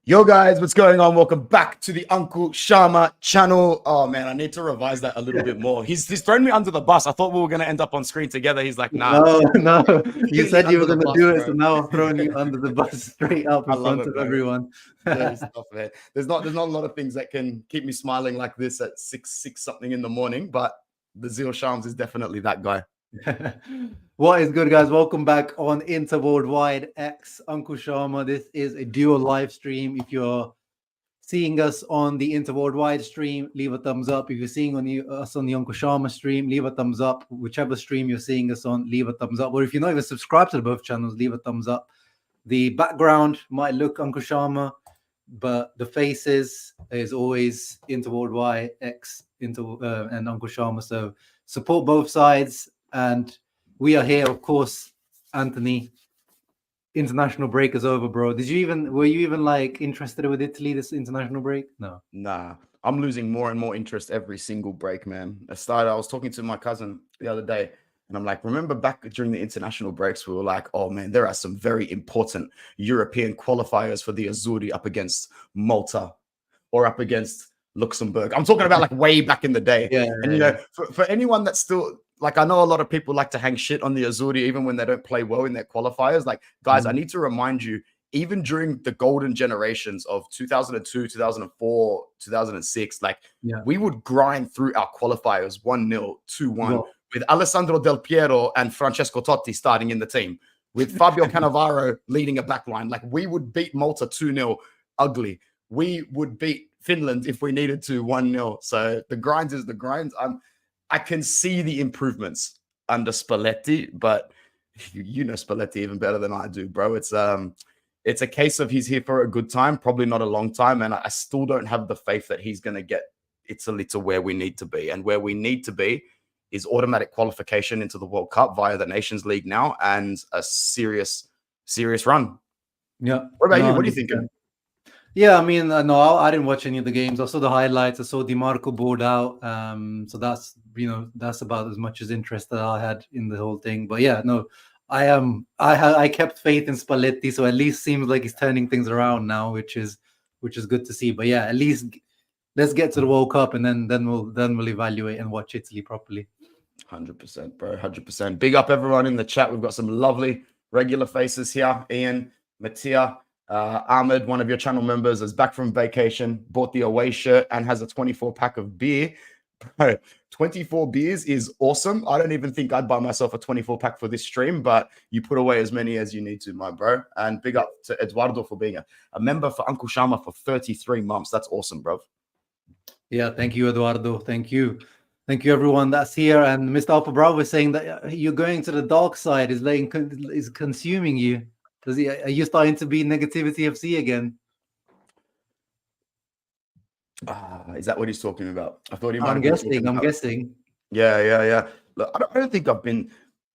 Yo guys, what's going on? Welcome back to the Uncle Shama channel. Oh man, I need to revise that a little bit more. He's thrown me under the bus. I thought we were gonna end up on screen together. He's like, nah. No. You said you were gonna do it, bro. so now I'm throwing you under the bus straight up in front of everyone. Dirty stuff, man. There's not a lot of things that can keep me smiling like this at six something in the morning, but the Zil Shams is definitely that guy. What is good, guys? Welcome back on Interworldwide X Uncle Shama. This is a dual live stream. If you're seeing us on the Interworldwide stream, leave a thumbs up. If you're seeing us on the Uncle Shama stream, leave a thumbs up. Whichever stream you're seeing us on, leave a thumbs up. Or if you're not even subscribed to both channels, leave a thumbs up. The background might look Uncle Shama, but the faces is always Interworldwide X and Uncle Shama. So support both sides. And we are here, of course. Anthony, international break is over, bro. Were you even like interested with Italy this international break? No. Nah, I'm losing more and more interest every single break, man. I was talking to my cousin the other day, and I'm like, remember back during the international breaks, we were like, oh man, there are some very important European qualifiers for the Azzurri up against Malta or up against Luxembourg. I'm talking about like way back in the day. Yeah. And you know, for anyone that's still like, I know a lot of people like to hang shit on the Azzurri even when they don't play well in their qualifiers. Like, guys, I need to remind you, even during the golden generations of 2002, 2004, 2006, like we would grind through our qualifiers 1-0, 2-1 with Alessandro Del Piero and Francesco Totti starting in the team, with Fabio Cannavaro leading a backline. Like, we would beat Malta 2-0 ugly. We would beat Finland if we needed to 1-0. So the grinds is the grinds. I can see the improvements under Spalletti, but you know Spalletti even better than I do, bro. It's a case of he's here for a good time, probably not a long time, and I still don't have the faith that he's going to get Italy to where we need to be. And where we need to be is automatic qualification into the World Cup via the Nations League now, and a serious run. Yeah. What about you? What are you thinking? Yeah, I mean, no, I didn't watch any of the games. I saw the highlights. I saw Di Marco board out. So that's about as much as interest that I had in the whole thing. But yeah, no, I kept faith in Spalletti, so at least seems like he's turning things around now, which is good to see. But yeah, at least let's get to the World Cup, and then we'll evaluate and watch Italy properly. 100%, bro. 100%. Big up everyone in the chat. We've got some lovely regular faces here. Ian, Mattia. Ahmed, one of your channel members, is back from vacation, bought the away shirt, and has a 24-pack of beer. Bro, 24 beers is awesome. I don't even think I'd buy myself a 24-pack for this stream, but you put away as many as you need to, my bro. And big up to Eduardo for being a member for Uncle Shama for 33 months. That's awesome, bro. Yeah, thank you, Eduardo. Thank you. Thank you, everyone that's here. And Mr. Alpha Bravo is saying that you're going to the dark side, is consuming you. Are you starting to be negativity FC again? Is that what he's talking about? I thought he might. I'm guessing. Yeah. Look, I don't think I've been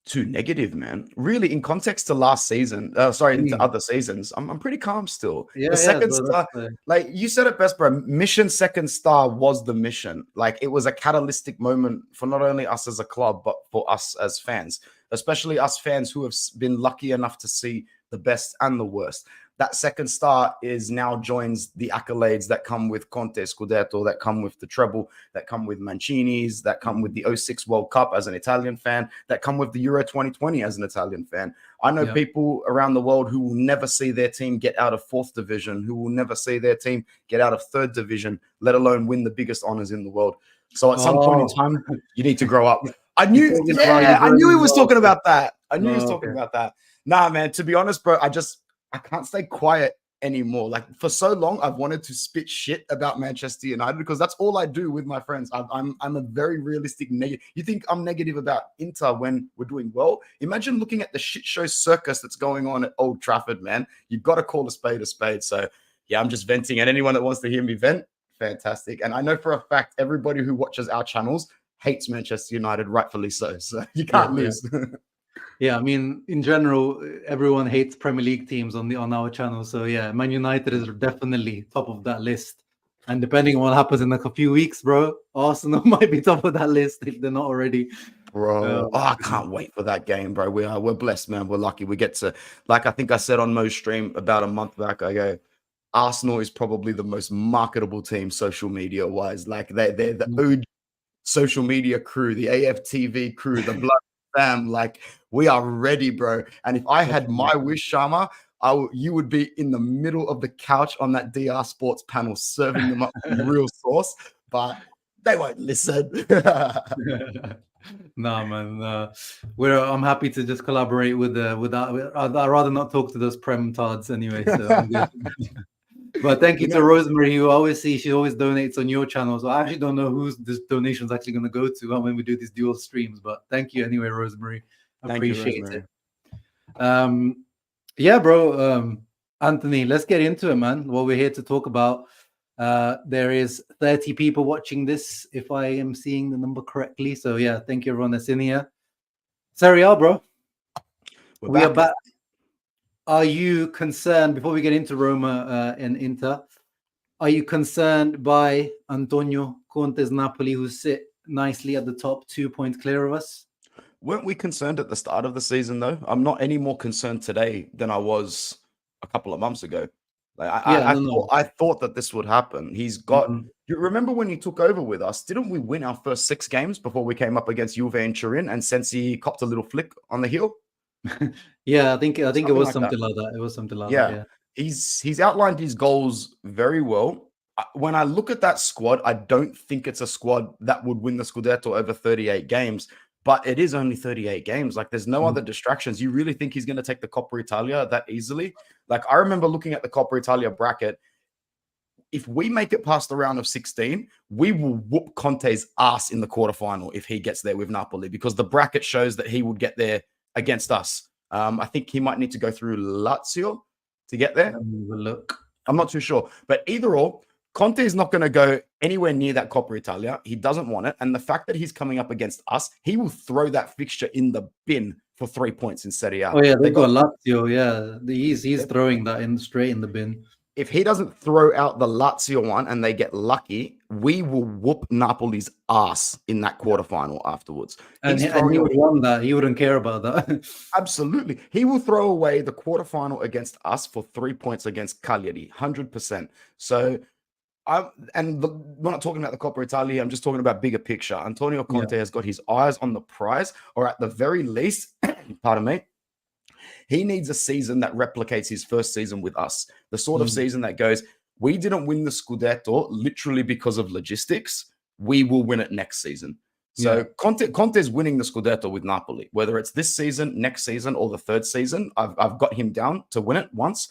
too negative, man. Really, in context to last season, into other seasons, I'm pretty calm still. Yeah, the second star, like you said it best, bro. Mission second star was the mission. Like, it was a catalytic moment for not only us as a club, but for us as fans, especially us fans who have been lucky enough to see the best and the worst. That second star is now joins the accolades that come with Conte Scudetto, that come with the treble, that come with Mancini's, that come with the 06 World Cup as an Italian fan, that come with the Euro 2020 as an Italian fan. I know people around the world who will never see their team get out of 4th division, who will never see their team get out of 3rd division, let alone win the biggest honors in the world. So at some point in time, you need to grow up. I knew he was talking about that. Nah, man, to be honest, bro, I can't stay quiet anymore. Like, for so long, I've wanted to spit shit about Manchester United because that's all I do with my friends. I'm a very realistic negative. You think I'm negative about Inter when we're doing well? Imagine looking at the shit show circus that's going on at Old Trafford, man. You've got to call a spade a spade. So yeah, I'm just venting. And anyone that wants to hear me vent, fantastic. And I know for a fact, everybody who watches our channels hates Manchester United, rightfully so. So you can't lose. Yeah, I mean, in general, everyone hates Premier League teams on our channel. So yeah, Man United is definitely top of that list. And depending on what happens in like a few weeks, bro, Arsenal might be top of that list if they're not already. Bro, I can't wait for that game, bro. We're blessed, man. We're lucky. We get to, like I think I said on Mo's stream about a month back, I go, Arsenal is probably the most marketable team social media wise. Like they're the Mm. OG social media crew, the AFTV crew, the Blood Fam. Like we are ready, bro. And if I had my wish, Sharma, you would be in the middle of the couch on that DR Sports panel serving them up some real sauce, but they won't listen. Nah, man. I'm happy to just collaborate with that. I'd rather not talk to those prem tards anyway. So I'm good. But thank you to Rosemary, who I always see she always donates on your channel. So I actually don't know who's this donation is actually going to go to when we do these dual streams. But thank you anyway, Rosemary. Appreciate it. Yeah, bro. Anthony, let's get into it, man. What we're here to talk about. There is 30 people watching this, if I am seeing the number correctly. So yeah, thank you everyone that's in here. Serie A, bro. We are back. Are you concerned, before we get into Roma and Inter, are you concerned by Antonio Conte's Napoli, who sit nicely at the top, 2 points clear of us? Weren't we concerned at the start of the season, though? I'm not any more concerned today than I was a couple of months ago. Like I thought that this would happen. He's got. You remember when he took over with us? Didn't we win our first 6 games before we came up against Juve and Turin, and Sensi copped a little flick on the heel? Yeah, I think it was something like that. It was something like that. Yeah, he's outlined his goals very well. When I look at that squad, I don't think it's a squad that would win the Scudetto over 38 games. But it is only 38 games. Like, there's no other distractions. You really think he's going to take the Coppa Italia that easily? Like, I remember looking at the Coppa Italia bracket. If we make it past the round of 16, we will whoop Conte's ass in the quarterfinal if he gets there with Napoli, because the bracket shows that he would get there against us. I think he might need to go through Lazio to get there. Look, I'm not too sure. But either or, Conte is not going to go anywhere near that Coppa Italia. He doesn't want it. And the fact that he's coming up against us, he will throw that fixture in the bin for 3 points in Serie A. Oh, yeah, they got Lazio. Yeah, he's throwing that in straight in the bin. If he doesn't throw out the Lazio one and they get lucky, we will whoop Napoli's ass in that quarterfinal afterwards. And he would want that. He wouldn't care about that. Absolutely. He will throw away the quarterfinal against us for 3 points against Cagliari, 100%. So... we're not talking about the Coppa Italia. I'm just talking about bigger picture. Antonio Conte has got his eyes on the prize, or at the very least, pardon me, he needs a season that replicates his first season with us. The sort of season that goes, we didn't win the Scudetto literally because of logistics. We will win it next season. So Conte's winning the Scudetto with Napoli, whether it's this season, next season, or the third season. I've got him down to win it once.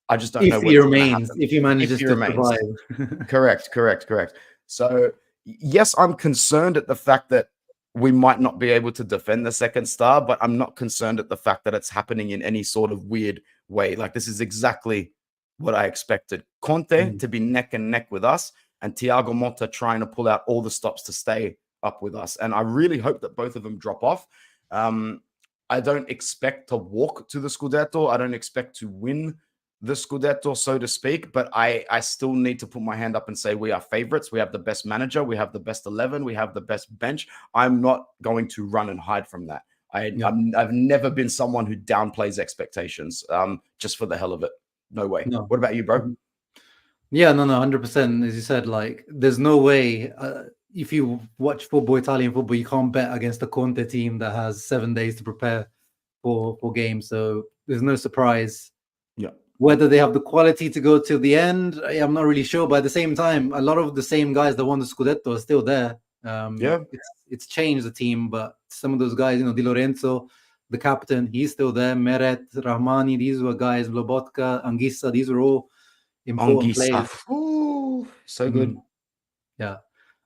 I just don't know if he remains, if he manages to survive. Correct. So, yes, I'm concerned at the fact that we might not be able to defend the second star, but I'm not concerned at the fact that it's happening in any sort of weird way. Like, this is exactly what I expected. Conte to be neck and neck with us, and Thiago Motta trying to pull out all the stops to stay up with us. And I really hope that both of them drop off. I don't expect to walk to the Scudetto. I don't expect to win the Scudetto, so to speak, but I still need to put my hand up and say we are favorites. We have the best manager. We have the best 11. We have the best bench. I'm not going to run and hide from that. I've never been someone who downplays expectations just for the hell of it. No way. No. What about you, bro? Yeah, no, 100%. As you said, like, there's no way. If you watch football, Italian football, you can't bet against a Conte team that has 7 days to prepare for games. So there's no surprise. Yeah. Whether they have the quality to go till the end, I'm not really sure. But at the same time, a lot of the same guys that won the Scudetto are still there. It's changed the team, but some of those guys, Di Lorenzo, the captain, he's still there. Meret, Rahmani, these were guys. Lobotka, Anguissa, these were all important players. Ooh, so good. Yeah.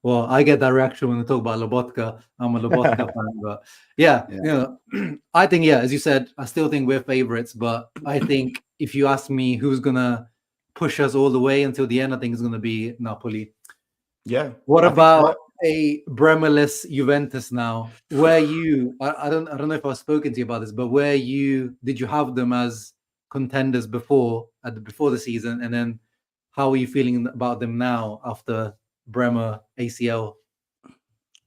Well, I get that reaction when we talk about Lobotka. I'm a Lobotka fan, but I think, as you said, I still think we're favorites. But I think if you ask me who's gonna push us all the way until the end, I think it's gonna be Napoli. Yeah. What about a Bremerless Juventus now? Where you? I don't know if I've spoken to you about this, but did you have them as contenders before the season, and then how are you feeling about them now after Bremer ACL?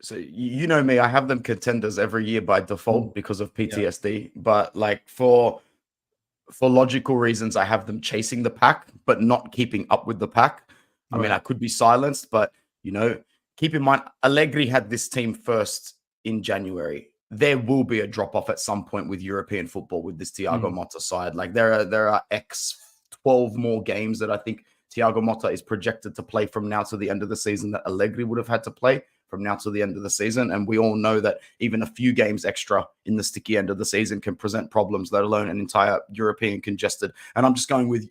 So you know me, I have them contenders every year by default because of PTSD. But like for for logical reasons, I have them chasing the pack, but not keeping up with the pack. I mean, I could be silenced, but, keep in mind, Allegri had this team first in January. There will be a drop-off at some point with European football with this Thiago Motta side. Like, there are 12 more games that I think Thiago Motta is projected to play from now to the end of the season that Allegri would have had to play from now to the end of the season. And we all know that even a few games extra in the sticky end of the season can present problems, let alone an entire European congested. And I'm just going with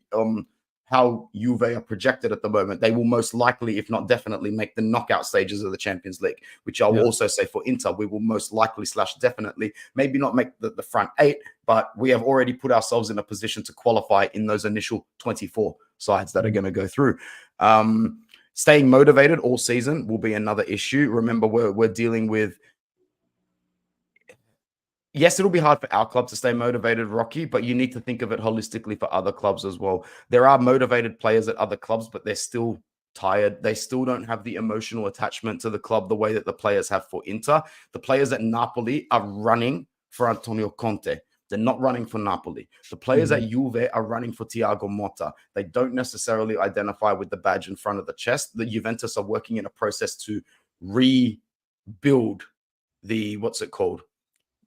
how Juve are projected at the moment. They will most likely, if not definitely, make the knockout stages of the Champions League, which I will also say for Inter, we will most likely / definitely, maybe not make the front 8, but we have already put ourselves in a position to qualify in those initial 24 sides that are going to go through. Staying motivated all season will be another issue. Remember, we're dealing with, yes, it'll be hard for our club to stay motivated, Rocky, but you need to think of it holistically for other clubs as well. There are motivated players at other clubs, but they're still tired. They still don't have the emotional attachment to the club the way that the players have for Inter. The players at Napoli are running for Antonio Conte. They're not running for Napoli. The players at Juve are running for Thiago Motta. They don't necessarily identify with the badge in front of the chest. The Juventus are working in a process to rebuild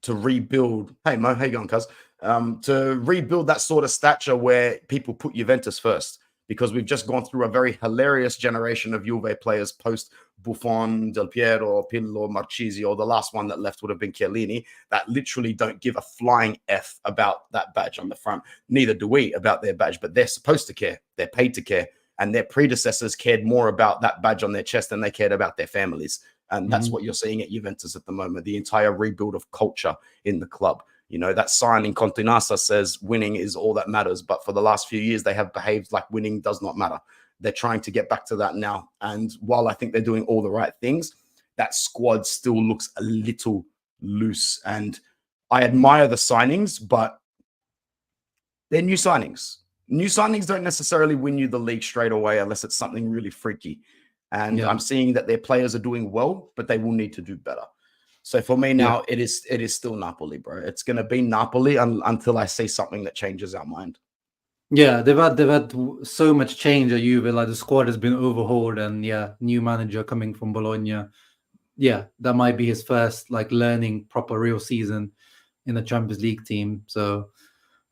to rebuild. Hey, Mo, how you going, cuz? To rebuild that sort of stature where people put Juventus first, because we've just gone through a very hilarious generation of Juve players post Buffon, Del Piero, Pirlo, Marchesi, or the last one that left would have been Chiellini, that literally don't give a flying F about that badge on the front. Neither do we about their badge, but they're supposed to care. They're paid to care. And their predecessors cared more about that badge on their chest than they cared about their families. And that's what you're seeing at Juventus at the moment, the entire rebuild of culture in the club. That sign in Continassa says winning is all that matters. But for the last few years, they have behaved like winning does not matter. They're trying to get back to that now. And while I think they're doing all the right things, that squad still looks a little loose. And I admire the signings, but they're new signings. New signings don't necessarily win you the league straight away unless it's something really freaky. And I'm seeing that their players are doing well, but they will need to do better. So for me now, it is still Napoli, bro. It's going to be Napoli until I see something that changes our mind. Yeah, they've had so much change at Juve. Like, the squad has been overhauled, and new manager coming from Bologna. Yeah, that might be his first learning proper real season in a Champions League team. So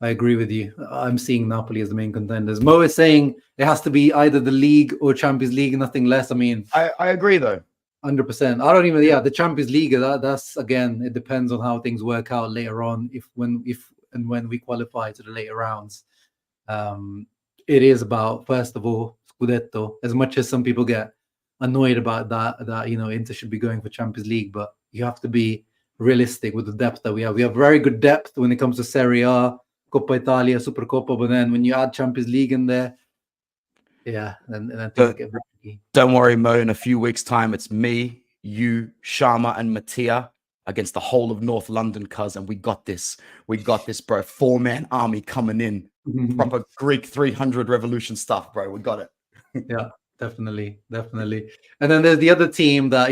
I agree with you. I'm seeing Napoli as the main contenders. Mo is saying it has to be either the league or Champions League, nothing less. I mean, I agree though. 100%. I don't even. Yeah, the Champions League. That's again. It depends on how things work out later on. If when we qualify to the later rounds, it is about, first of all, Scudetto. As much as some people get annoyed about that Inter should be going for Champions League, but you have to be realistic with the depth that we have. We have very good depth when it comes to Serie A, Coppa Italia, Supercoppa, but then when you add Champions League in there, and things get very tricky. Don't worry, Mo. In a few weeks' time, it's me, you, Sharma, and Mattia against the whole of North London, cuz, and we got this. We got this, bro. 4-man army coming in. Proper Greek 300 revolution stuff, bro. We got it. Yeah, definitely. And then there's the other team that,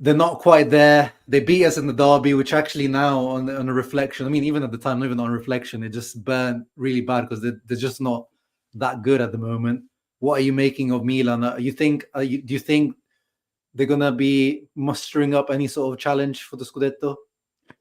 they're not quite there. They beat us in the derby, which actually now on a reflection, I mean, even at the time, not even on reflection, it just burned really bad because they're just not that good at the moment. What are you making of Milan? Do you think they're gonna be mustering up any sort of challenge for the Scudetto?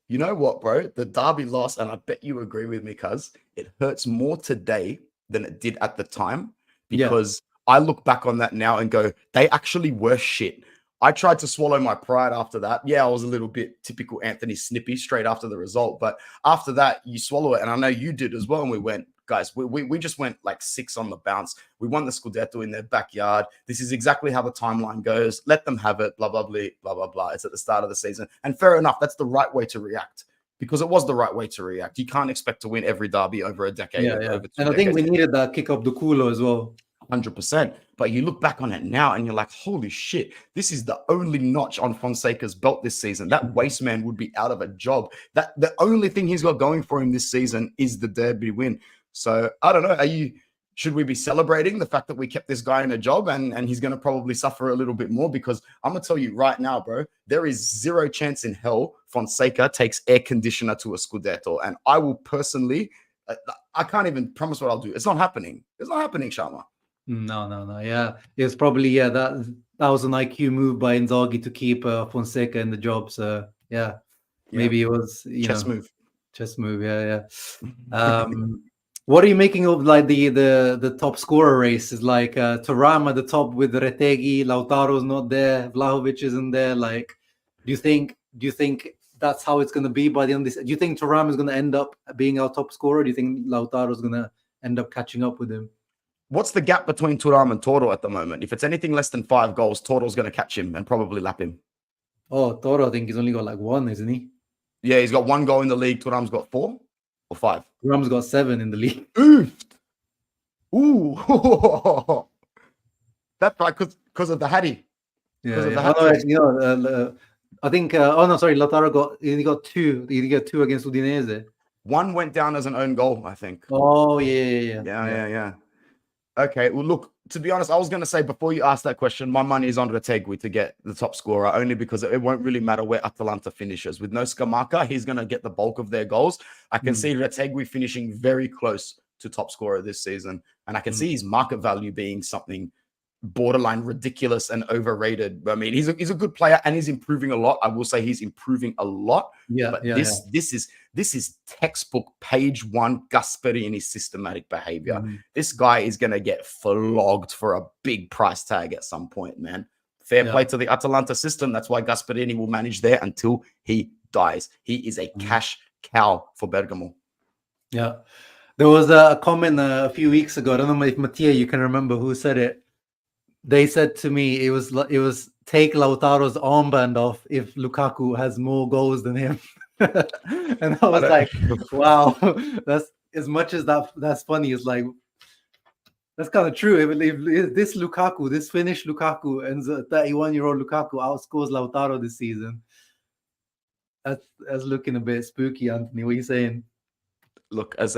You know what, bro? The derby loss, and I bet you agree with me, cuz it hurts more today than it did at the time, because I look back on that now and go, they actually were shit. I tried to swallow my pride after that. Yeah, I was a little bit typical Anthony Snippy straight after the result. But after that, you swallow it. And I know you did as well. And we went, guys, we just went like 6 on the bounce. We won the Scudetto in their backyard. This is exactly how the timeline goes. Let them have it, blah, blah, blah, blah, blah, blah. It's at the start of the season. And fair enough, that's the right way to react. Because it was the right way to react. You can't expect to win every derby over a decade. Over 2 and I think we needed that kick up the culo as well. 100%. But you look back on it now and you're like, holy shit, this is the only notch on Fonseca's belt this season. That waste man would be out of a job. That the only thing he's got going for him this season is the derby win. So I don't know. Should we be celebrating the fact that we kept this guy in a job and he's going to probably suffer a little bit more? Because I'm going to tell you right now, bro, there is zero chance in hell Fonseca takes air conditioner to a Scudetto. And I will personally I can't even promise what I'll do. It's not happening. It's not happening, Sharma. No. Yeah, it's probably that was an IQ move by Inzaghi to keep Fonseca in the job. So maybe it was chess move. Chess move. Yeah. What are you making of like the top scorer race? Is like Thuram at the top with Retegui, Lautaro's not there, Vlahovic isn't there. Like, do you think that's how it's going to be by the end of this? Do you think Thuram is going to end up being our top scorer? Do you think Lautaro's going to end up catching up with him? What's the gap between Thuram and Toro at the moment? If it's anything less than 5 goals, Toro's going to catch him and probably lap him. Oh, Toro, I think he's only got like 1, isn't he? Yeah, he's got 1 goal in the league. Thuram's got 4 or 5. Thuram's got 7 in the league. Ooh. That's right, because of the Hattie. I think. Lautaro he got 2. He got 2 against Udinese. 1 went down as an own goal, I think. Oh yeah. Okay, well, look, to be honest, I was going to say before you ask that question, my money is on Retegui to get the top scorer, only because it won't really matter where Atalanta finishes. With no Scamacca, he's going to get the bulk of their goals. I can see Retegui finishing very close to top scorer this season, and I can see his market value being something borderline ridiculous and overrated. I mean, he's a good player and he's improving a lot. I will say he's improving a lot. This is textbook page 1 Gasperini systematic behavior. This guy is going to get flogged for a big price tag at some point, man. Fair play to the Atalanta system. That's why Gasperini will manage there until he dies. He is a cash cow for Bergamo. Yeah. There was a comment a few weeks ago. I don't know if Mattia, you can remember who said it. They said to me, it was take Lautaro's armband off if Lukaku has more goals than him. And I was like, wow, that's as much as that's funny. It's like, that's kind of true. If this Lukaku, this Finnish Lukaku, and the 31-year-old Lukaku outscores Lautaro this season, that's looking a bit spooky, Anthony. What are you saying? Look, as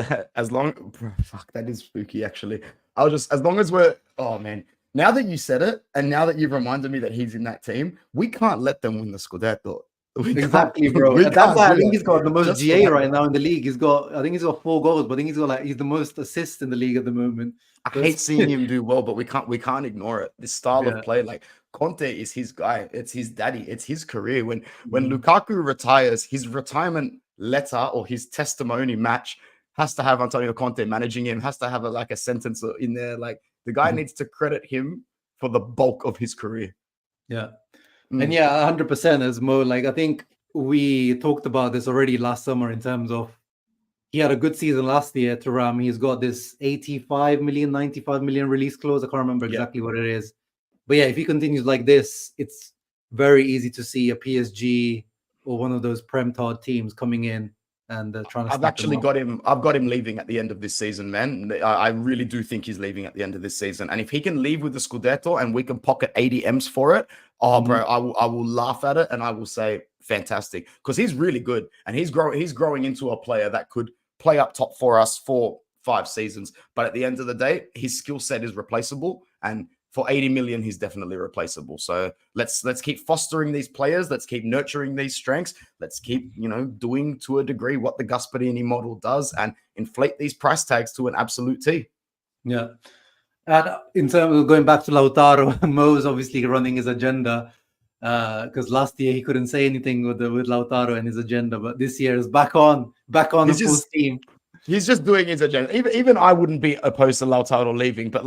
long, fuck, that is spooky, actually. As long as we're, oh man. Now that you said it, and now that you've reminded me that he's in that team, we can't let them win the Scudetto. Exactly, bro. That's why I think he's got the most GA right now in the league. I think he's got 4 goals, but I think he's the most assists in the league at the moment. I hate seeing him do well, but we can't ignore it. This style of play, like Conte is his guy. It's his daddy. It's his career. When Lukaku retires, his retirement letter or his testimony match has to have Antonio Conte managing him. Has to have a sentence in there. Like the guy needs to credit him for the bulk of his career. Yeah. And 100% as Mo. Like, I think we talked about this already last summer in terms of he had a good season last year, Thuram. He's got this 85 million, 95 million release clause. I can't remember exactly what it is. But yeah, if he continues like this, it's very easy to see a PSG or one of those Prem Tard teams coming in and trying to. I've got him leaving at the end of this season, man. I really do think he's leaving at the end of this season. And if he can leave with the Scudetto and we can pocket 80 M's for it, bro, I will laugh at it and I will say fantastic, because he's really good and he's growing into a player that could play up top for us for 5 seasons. But at the end of the day, his skill set is replaceable, and for 80 million, he's definitely replaceable. So let's keep fostering these players. Let's keep nurturing these strengths. Let's keep, doing to a degree what the Gasperini model does and inflate these price tags to an absolute T. Yeah. And in terms of going back to Lautaro, Mo's obviously running his agenda because last year he couldn't say anything with Lautaro and his agenda, but this year is back on full steam. He's just doing his agenda. Even I wouldn't be opposed to Lautaro leaving, but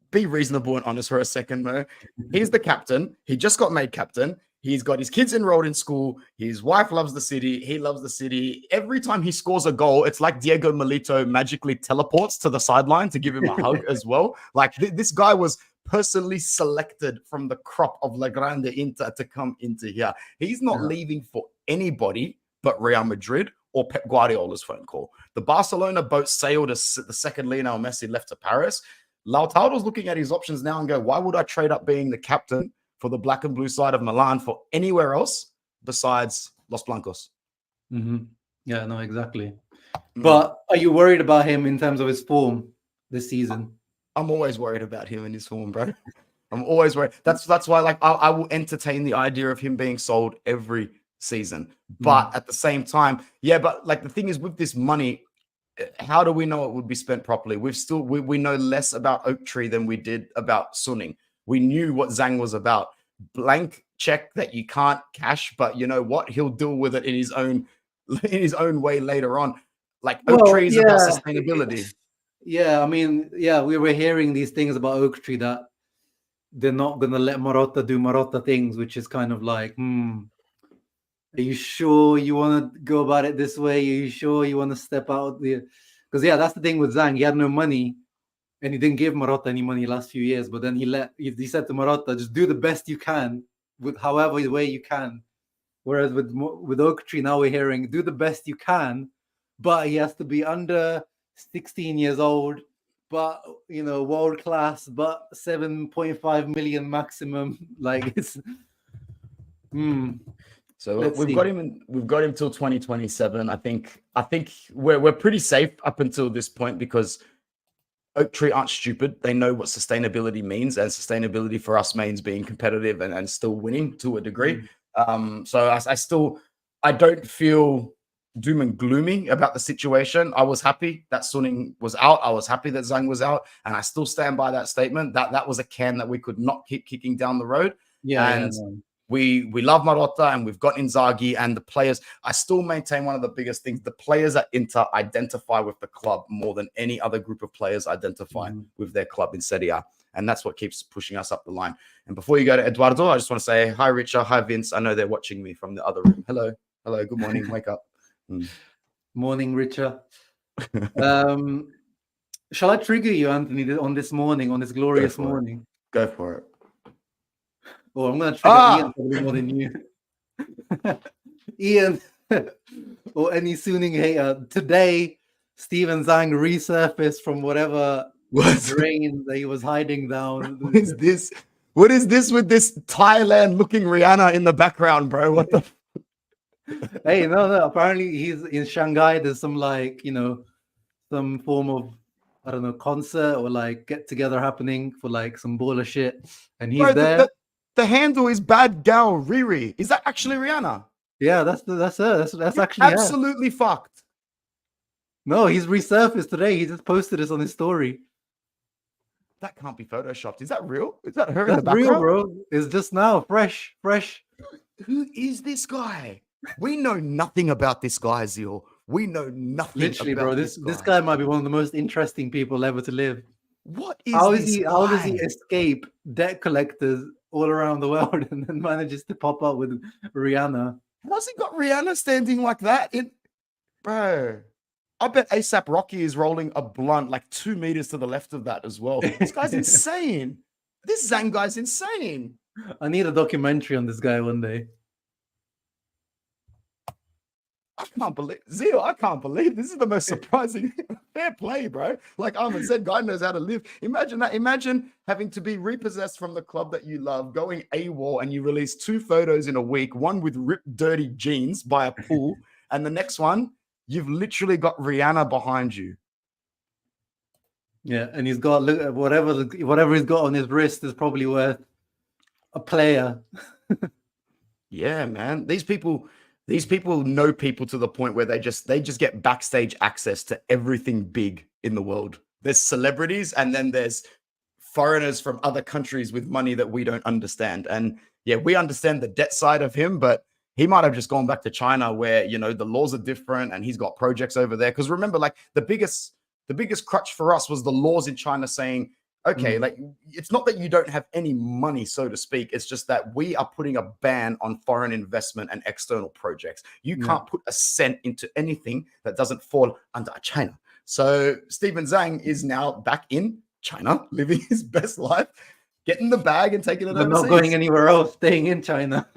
be reasonable and honest for a second, Mo. He's the captain. He just got made captain. He's got his kids enrolled in school. His wife loves the city. He loves the city. Every time he scores a goal, it's like Diego Milito magically teleports to the sideline to give him a hug as well. Like this guy was personally selected from the crop of La Grande Inter to come into here. He's not leaving for anybody but Real Madrid or Pep Guardiola's phone call. The Barcelona boat sailed as the second Lionel Messi left to Paris. Lautaro's looking at his options now and go, why would I trade up being the captain for the black and blue side of Milan for anywhere else besides Los Blancos? Mm-hmm. Yeah, no, exactly. But are you worried about him in terms of his form this season? I'm always worried about him in his form, bro. I'm always worried. That's why, I will entertain the idea of him being sold every season. But at the same time, but the thing is with this money, how do we know it would be spent properly? We know less about Oak Tree than we did about Suning. We knew what Zhang was about. Blank check that you can't cash, but you know what? He'll deal with it in his own way later on. Like Oak Tree is about sustainability. Yeah, I mean, yeah, we were hearing these things about Oak Tree that they're not going to let Marotta do Marotta things, which is kind of like, are you sure you want to go about it this way? Are you sure you want to step out the? Because yeah, that's the thing with Zhang. He had no money, and he didn't give Marotta any money last few years. But then he said to Marotta, just do the best you can with however way you can. Whereas with Oak Tree, now we're hearing do the best you can, but he has to be under 16 years old, but world class, but 7.5 million maximum. Like it's. So we've got him till 2027. I think we're pretty safe up until this point because Oak Tree aren't stupid. They know what sustainability means, and sustainability for us means being competitive and still winning to a degree. So I don't feel doom and gloomy about the situation. I was happy that Suning was out. I was happy that Zhang was out, and I still stand by that statement that was a can that we could not keep kicking down the road. We love Marotta and we've got Inzaghi and the players. I still maintain one of the biggest things. The players at Inter identify with the club more than any other group of players identify with their club in Serie A. And that's what keeps pushing us up the line. And before you go to Eduardo, I just want to say hi, Richard. Hi, Vince. I know they're watching me from the other room. Hello. Hello. Good morning. Wake up. Morning, Richard. Shall I trigger you, Anthony, on this glorious morning? Go for it. Oh, I'm going to trigger Ian probably more than you. Ian, or any Suning hater. Today, Steven Zhang resurfaced from whatever drain that he was hiding down. What is this? What is this with this Thailand-looking Rihanna in the background, bro? What the? Hey, no. Apparently, he's in Shanghai. There's some some form of, I don't know, concert or get-together happening for some baller shit, and he's there. The handle is Bad Gal Riri. Is that actually Rihanna? Yeah, that's her. That's actually absolutely fucked. No, he's resurfaced today. He just posted this on his story. That can't be photoshopped. Is that real? Is that her in the background? Real, bro. It's just now, fresh. Who is this guy? We know nothing about this guy, Zil. We know nothing. Literally, about bro. This guy might be one of the most interesting people ever to live. What is how does he escape debt collectors all around the world and then manages to pop up with Rihanna? How's he got Rihanna standing like that? Bro, I bet ASAP Rocky is rolling a blunt 2 meters to the left of that as well. This guy's insane. This Zhang guy's insane. I need a documentary on this guy one day. I can't believe this is the most surprising. Fair play, bro. Like Ahmed said, guy knows how to live. Imagine that. Imagine having to be repossessed from the club that you love, going AWOL, and you release 2 photos in a week, one with ripped, dirty jeans by a pool, and the next one, you've literally got Rihanna behind you. Yeah, and he's got whatever he's got on his wrist is probably worth a player. Yeah, man. These people know people to the point where they just get backstage access to everything big in the world. There's celebrities, and then there's foreigners from other countries with money that we don't understand. And yeah, we understand the debt side of him, but he might have just gone back to China where, the laws are different and he's got projects over there. Because remember, the biggest crutch for us was the laws in China saying, okay, it's not that you don't have any money, so to speak. It's just that we are putting a ban on foreign investment and external projects. You can't put a cent into anything that doesn't fall under China. So Steven Zhang is now back in China, living his best life, getting the bag and taking it overseas. Not going anywhere else, staying in China.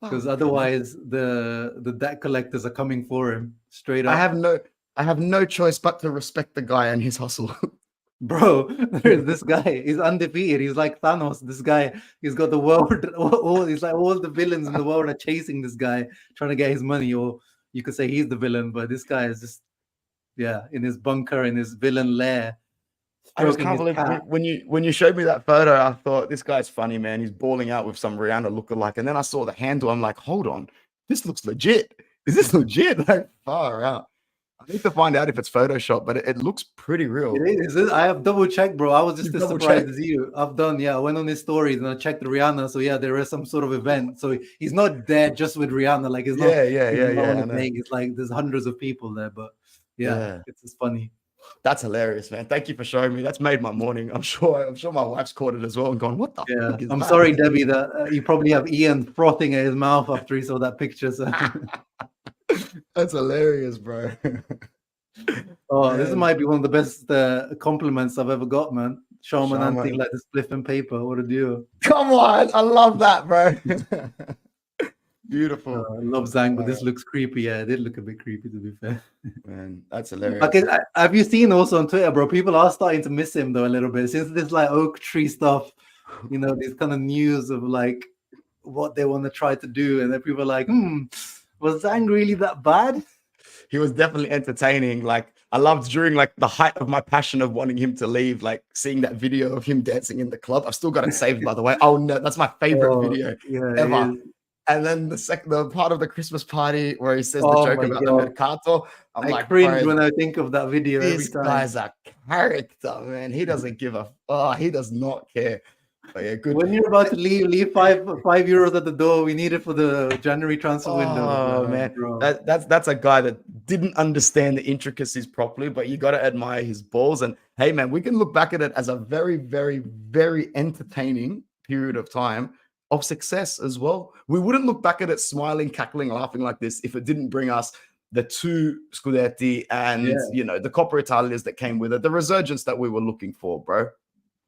Because otherwise the debt collectors are coming for him straight up. I have no choice but to respect the guy and his hustle. Bro, there's this guy. He's undefeated. He's like Thanos. This guy, he's got the world. He's like all the villains in the world are chasing this guy, trying to get his money. Or you could say he's the villain, but this guy is just, in his bunker, in his villain lair. I just can't believe when you showed me that photo, I thought this guy's funny, man. He's balling out with some Rihanna lookalike, and then I saw the handle. I'm like, hold on, this looks legit. Is this legit? Like far out. I need to find out if it's Photoshop, but it looks pretty real. It is. I have double checked, bro. I was just You as double surprised checked? as you. I've done, I went on his stories and I checked Rihanna. So yeah, there is some sort of event. So he's not there just with Rihanna. Like he's not Yeah. on I a know. date. It's like there's hundreds of people there. But yeah. It's just funny. That's hilarious, man. Thank you for showing me. That's made my morning. I'm sure my wife's caught it as well and gone, what the fuck is I'm that? sorry, Debbie, that you probably have Ian frothing at his mouth after he saw that picture. So. That's hilarious, bro. Oh, this might be one of the best compliments I've ever got, man. Shaman Shaman. hunting like the spliff and paper. What a duo. Come on. I love that, bro. Beautiful. I love Zhang, but this looks creepy. Yeah, it did look a bit creepy, to be fair. Man, that's hilarious. Okay, have you seen also on Twitter, bro? People are starting to miss him though a little bit since this like oak tree stuff. You know, these kind of news of like what they want to try to do, and then people are like, was Zhang really that bad? He was definitely entertaining. Like I loved during like the height of my passion of wanting him to leave, like seeing that video of him dancing in the club. I've still got it saved, by the way. Oh no, that's my favorite video ever. And then the part of the Christmas party where he says the joke about the Mercato. I'm like, cringe when I think of that video every time. This guy's a character, man. He doesn't give he does not care. But yeah, good. When you're about to leave €5 at the door. We need it for the January transfer window. Oh man, that's a guy that didn't understand the intricacies properly, but you got to admire his balls. And hey, man, we can look back at it as a very, very, very entertaining period of time of success as well. We wouldn't look back at it smiling, cackling, laughing like this if it didn't bring us the 2 Scudetti and the Coppa Italias that came with it, the resurgence that we were looking for, bro.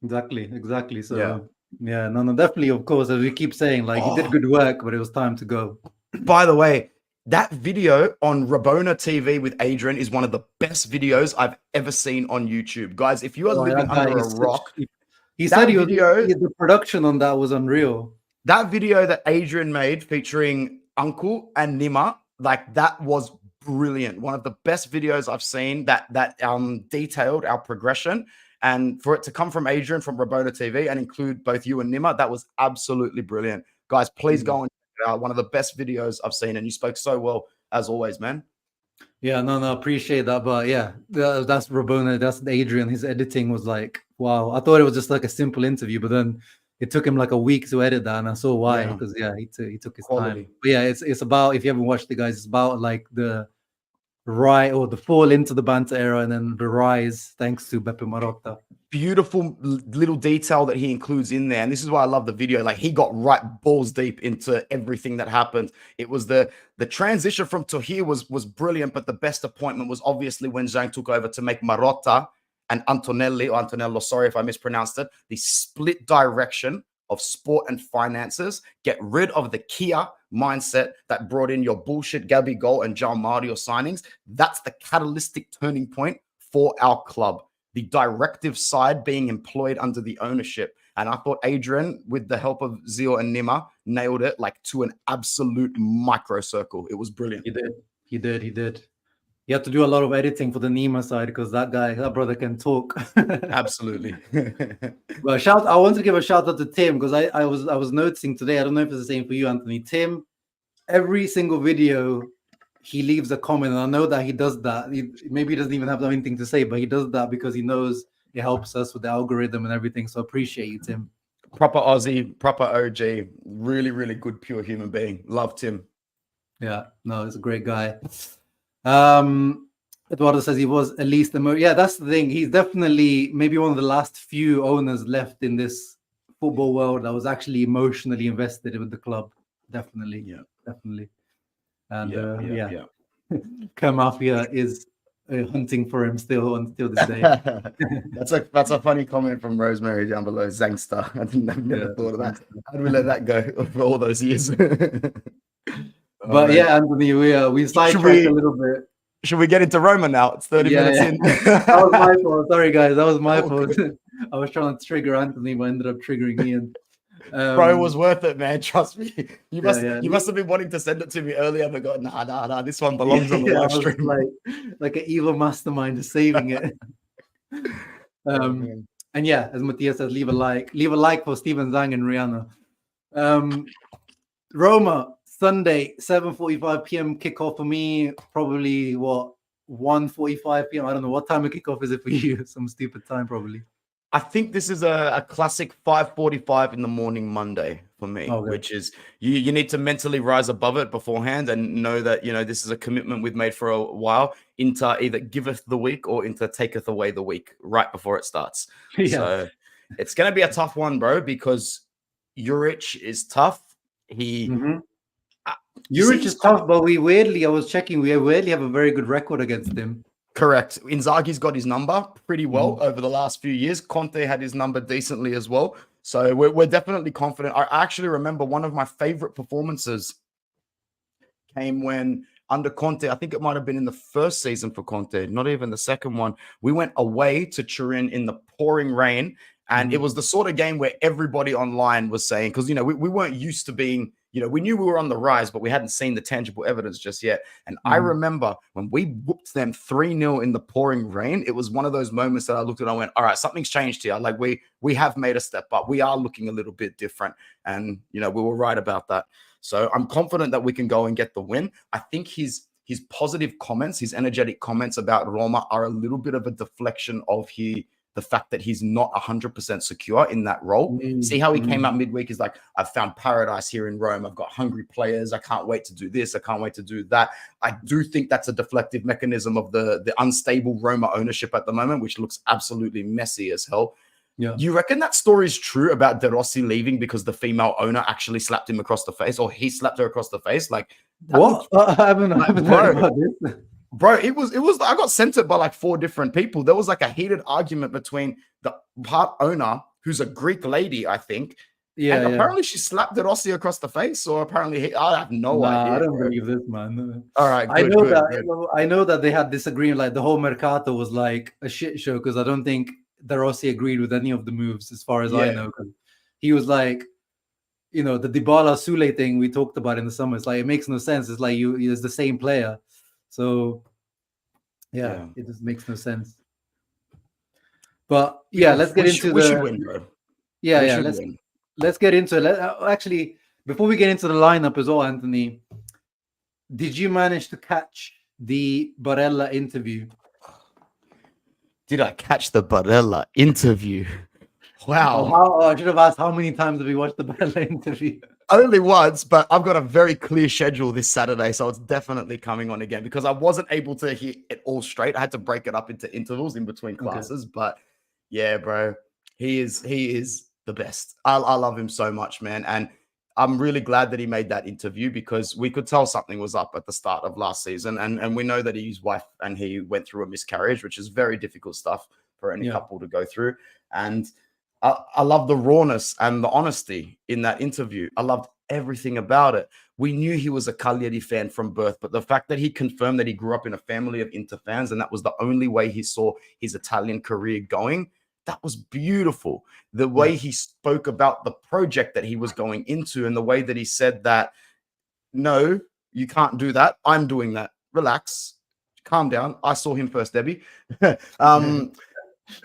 Exactly. So no, definitely, of course, as we keep saying, like he did good work, but it was time to go. By the way, that video on Rabona TV with Adrian is one of the best videos I've ever seen on YouTube. Guys, if you are living under a rock, he said the production on that was unreal. That video that Adrian made featuring Uncle and Nima, like that was brilliant. One of the best videos I've seen that detailed our progression. And for it to come from Adrian from Rabona TV and include both you and Nima, that was absolutely brilliant. Guys, please go and check it out. One of the best videos I've seen. And you spoke so well, as always, man. Yeah, no, appreciate that. But yeah, that's Rabona. That's Adrian. His editing was like, wow. I thought it was just like a simple interview, but then it took him like a week to edit that. And I saw why, because he took his time. But yeah, it's about, if you haven't watched it, guys, it's about like the fall into the banter era and then the rise thanks to Beppe Marotta. Beautiful little detail that he includes in there, and this is why I love the video. Like he got right balls deep into everything that happened. It was the transition from Tohir was brilliant, but the best appointment was obviously when Zhang took over to make Marotta and Antonello, sorry if I mispronounced it, the split direction of sport and finances, get rid of the Kia mindset that brought in your bullshit Gabigol and João Mario signings. That's the catalytic turning point for our club. The directive side being employed under the ownership. And I thought Adrian, with the help of Zio and Nima, nailed it like to an absolute micro circle. It was brilliant. He did. You have to do a lot of editing for the Nima side because that brother can talk. Absolutely. But I want to give a shout out to Tim because I was noticing today, I don't know if it's the same for you, Anthony. Tim, every single video, he leaves a comment, and I know that he does that. Maybe he doesn't even have anything to say, but he does that because he knows it helps us with the algorithm and everything. So appreciate you, Tim. Proper Aussie, proper OG, really, really good, pure human being. Love Tim. Yeah, no, he's a great guy. Eduardo says he was at least that's the thing. He's definitely maybe one of the last few owners left in this football world that was actually emotionally invested with the club. Definitely. And Mafia is hunting for him still until this day. that's a funny comment from Rosemary down below. Zangster. I've never thought of that. How do we let that go for all those years? But Anthony, we sidetracked a little bit. Should we get into Roma now? It's 30 minutes in. That was my fault. Sorry, guys. That was my fault. I was trying to trigger Anthony, but ended up triggering Ian. Bro, it was worth it, man. Trust me. You must have been wanting to send it to me earlier, but got nah. This one belongs on the live stream. Like an evil mastermind is saving it. And as Matthias says, leave a like for Steven Zhang and Rihanna. Roma Sunday, 7:45 p.m. kickoff for me. Probably 1:45 p.m. I don't know what time of kickoff is it for you. Some stupid time probably. I think this is a classic 5:45 in the morning Monday for me, Okay. which is you need to mentally rise above it beforehand and know that, you know, this is a commitment we've made for a while. Inter either giveth the week or Inter taketh away the week right before it starts. Yeah. So it's going to be a tough one, bro, because Juric is tough. He Juric is tough, but I was checking, we weirdly have a very good record against him. Correct. Inzaghi's got his number pretty well over the last few years. Conte had his number decently as well. So we're definitely confident. I actually remember one of my favorite performances came when under Conte, I think it might have been in the first season for Conte, not even the second one. We went away to Turin in the pouring rain. And it was the sort of game where everybody online was saying, because, you know, we weren't used to being, you know, we knew we were on the rise, but we hadn't seen the tangible evidence just yet. And I remember when we whooped them 3-0 in the pouring rain, it was one of those moments that I looked at and I went, all right, something's changed here. Like we have made a step up. We are looking a little bit different. And, you know, we were right about that. So I'm confident that we can go and get the win. I think his positive comments, his energetic comments about Roma are a little bit of a deflection of the fact that he's not 100% secure in that role. See how he came out midweek? He's like, I've found paradise here in Rome. I've got hungry players. I can't wait to do this. I can't wait to do that. I do think that's a deflective mechanism of the unstable Roma ownership at the moment, which looks absolutely messy as hell. Yeah. Do you reckon that story is true about De Rossi leaving because the female owner actually slapped him across the face, or he slapped her across the face? Like, what? I haven't heard about this. Bro, it was I got sent it by like 4 different people. There was like a heated argument between the part owner, who's a Greek lady, I think. Yeah. And apparently she slapped De Rossi across the face, or apparently I have no idea. I don't believe this, man. All right. Good, I know that they had disagreement. Like the whole Mercato was like a shit show because I don't think De Rossi agreed with any of the moves, as far as I know. He was like, you know, the Dybala Sule thing we talked about in the summer. It's like, it makes no sense. It's like it's the same player. So, yeah, it just makes no sense. But yeah, let's get into we should win, bro. Let's get into it. Actually, before we get into the lineup as well, Anthony, did you manage to catch the Barella interview? Did I catch the Barella interview? Wow. I should have asked, how many times have you watched the Barella interview? Only once, but I've got a very clear schedule this Saturday, so it's definitely coming on again because I wasn't able to hear it all straight. I had to break it up into intervals in between classes, but yeah, bro, he is the best. I love him so much, man, and I'm really glad that he made that interview because we could tell something was up at the start of last season, and we know that his wife and he went through a miscarriage, which is very difficult stuff for any couple to go through, and I love the rawness and the honesty in that interview. I loved everything about it. We knew he was a Cagliari fan from birth, but the fact that he confirmed that he grew up in a family of Inter fans and that was the only way he saw his Italian career going, that was beautiful. The way he spoke about the project that he was going into and the way that he said that, no, you can't do that. I'm doing that. Relax. Calm down. I saw him first, Debbie.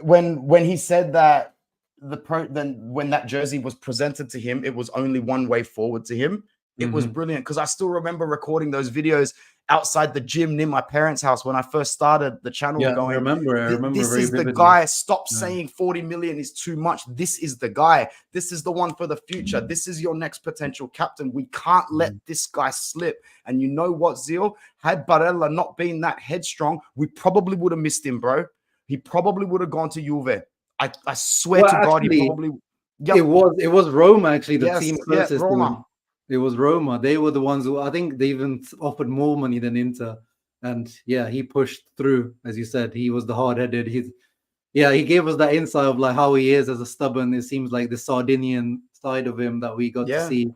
When he said that, when that jersey was presented to him, it was only one way forward to him. It was brilliant because I still remember recording those videos outside the gym near my parents' house when I first started the channel. I remember. This is the guy. Stop saying 40 million is too much. This is the guy. This is the one for the future. This is your next potential captain. We can't let this guy slip. And you know what, Zeal? Had Barella not been that headstrong, we probably would have missed him, bro. He probably would have gone to Juve. I swear to God, he probably. It was Roma actually. The team closest. Roma. It was Roma. They were the ones who I think they even offered more money than Inter. And yeah, he pushed through, as you said. He was the hard-headed. He gave us that insight of like how he is as a stubborn. It seems like the Sardinian side of him that we got to see.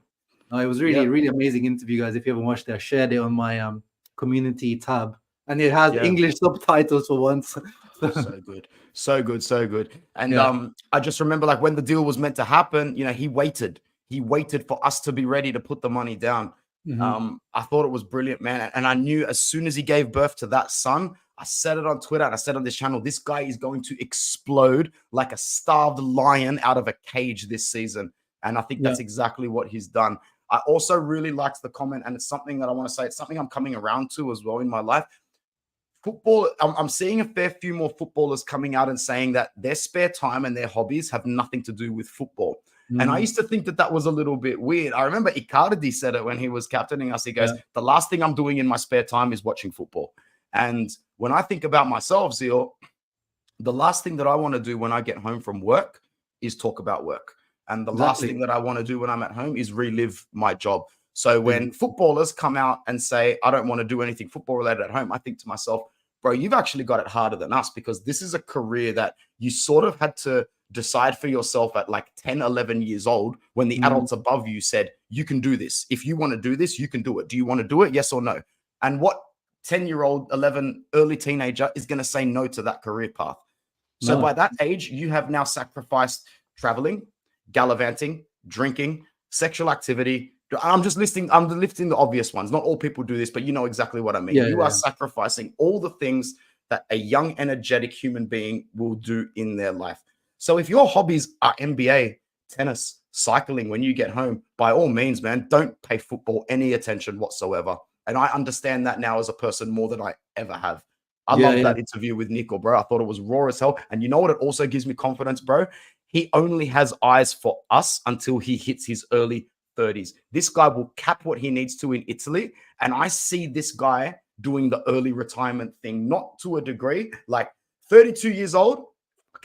It was really, really amazing interview, guys. If you haven't watched it, I shared it on my community tab, and it has English subtitles for once. So good. And I just remember like when the deal was meant to happen, you know, he waited for us to be ready to put the money down. I thought it was brilliant, man. And I knew as soon as he gave birth to that son, I said it on Twitter and I said on this channel, this guy is going to explode like a starved lion out of a cage this season. And I think that's exactly what he's done. I also really liked the comment, and it's something that I want to say. It's something I'm coming around to as well in my life. football, I'm seeing a fair few more footballers coming out and saying that their spare time and their hobbies have nothing to do with football. And I used to think that was a little bit weird. I remember Icardi said it when he was captaining us. He goes, the last thing I'm doing in my spare time is watching football. And when I think about myself, Zio, the last thing that I want to do when I get home from work is talk about work. And the last thing that I want to do when I'm at home is relive my job. So when footballers come out and say, I don't want to do anything football related at home, I think to myself, bro, you've actually got it harder than us, because this is a career that you sort of had to decide for yourself at like 10, 11 years old, when the adults above you said, you can do this. If you want to do this, you can do it. Do you want to do it? Yes or no? And what 10-year-old, 11, early teenager is going to say no to that career path? So by that age, you have now sacrificed traveling, gallivanting, drinking, sexual activity. I'm lifting the obvious ones. Not all people do this, but you know exactly what I mean. You are sacrificing all the things that a young, energetic human being will do in their life. So if your hobbies are NBA, tennis, cycling, when you get home, by all means, man, don't pay football any attention whatsoever. And I understand that now as a person more than I ever have. I love that interview with Nico, bro. I thought it was raw as hell. And you know what? It also gives me confidence, bro. He only has eyes for us until he hits his early 30s. This guy will cap what he needs to in Italy. And I see this guy doing the early retirement thing, not to a degree, like 32 years old,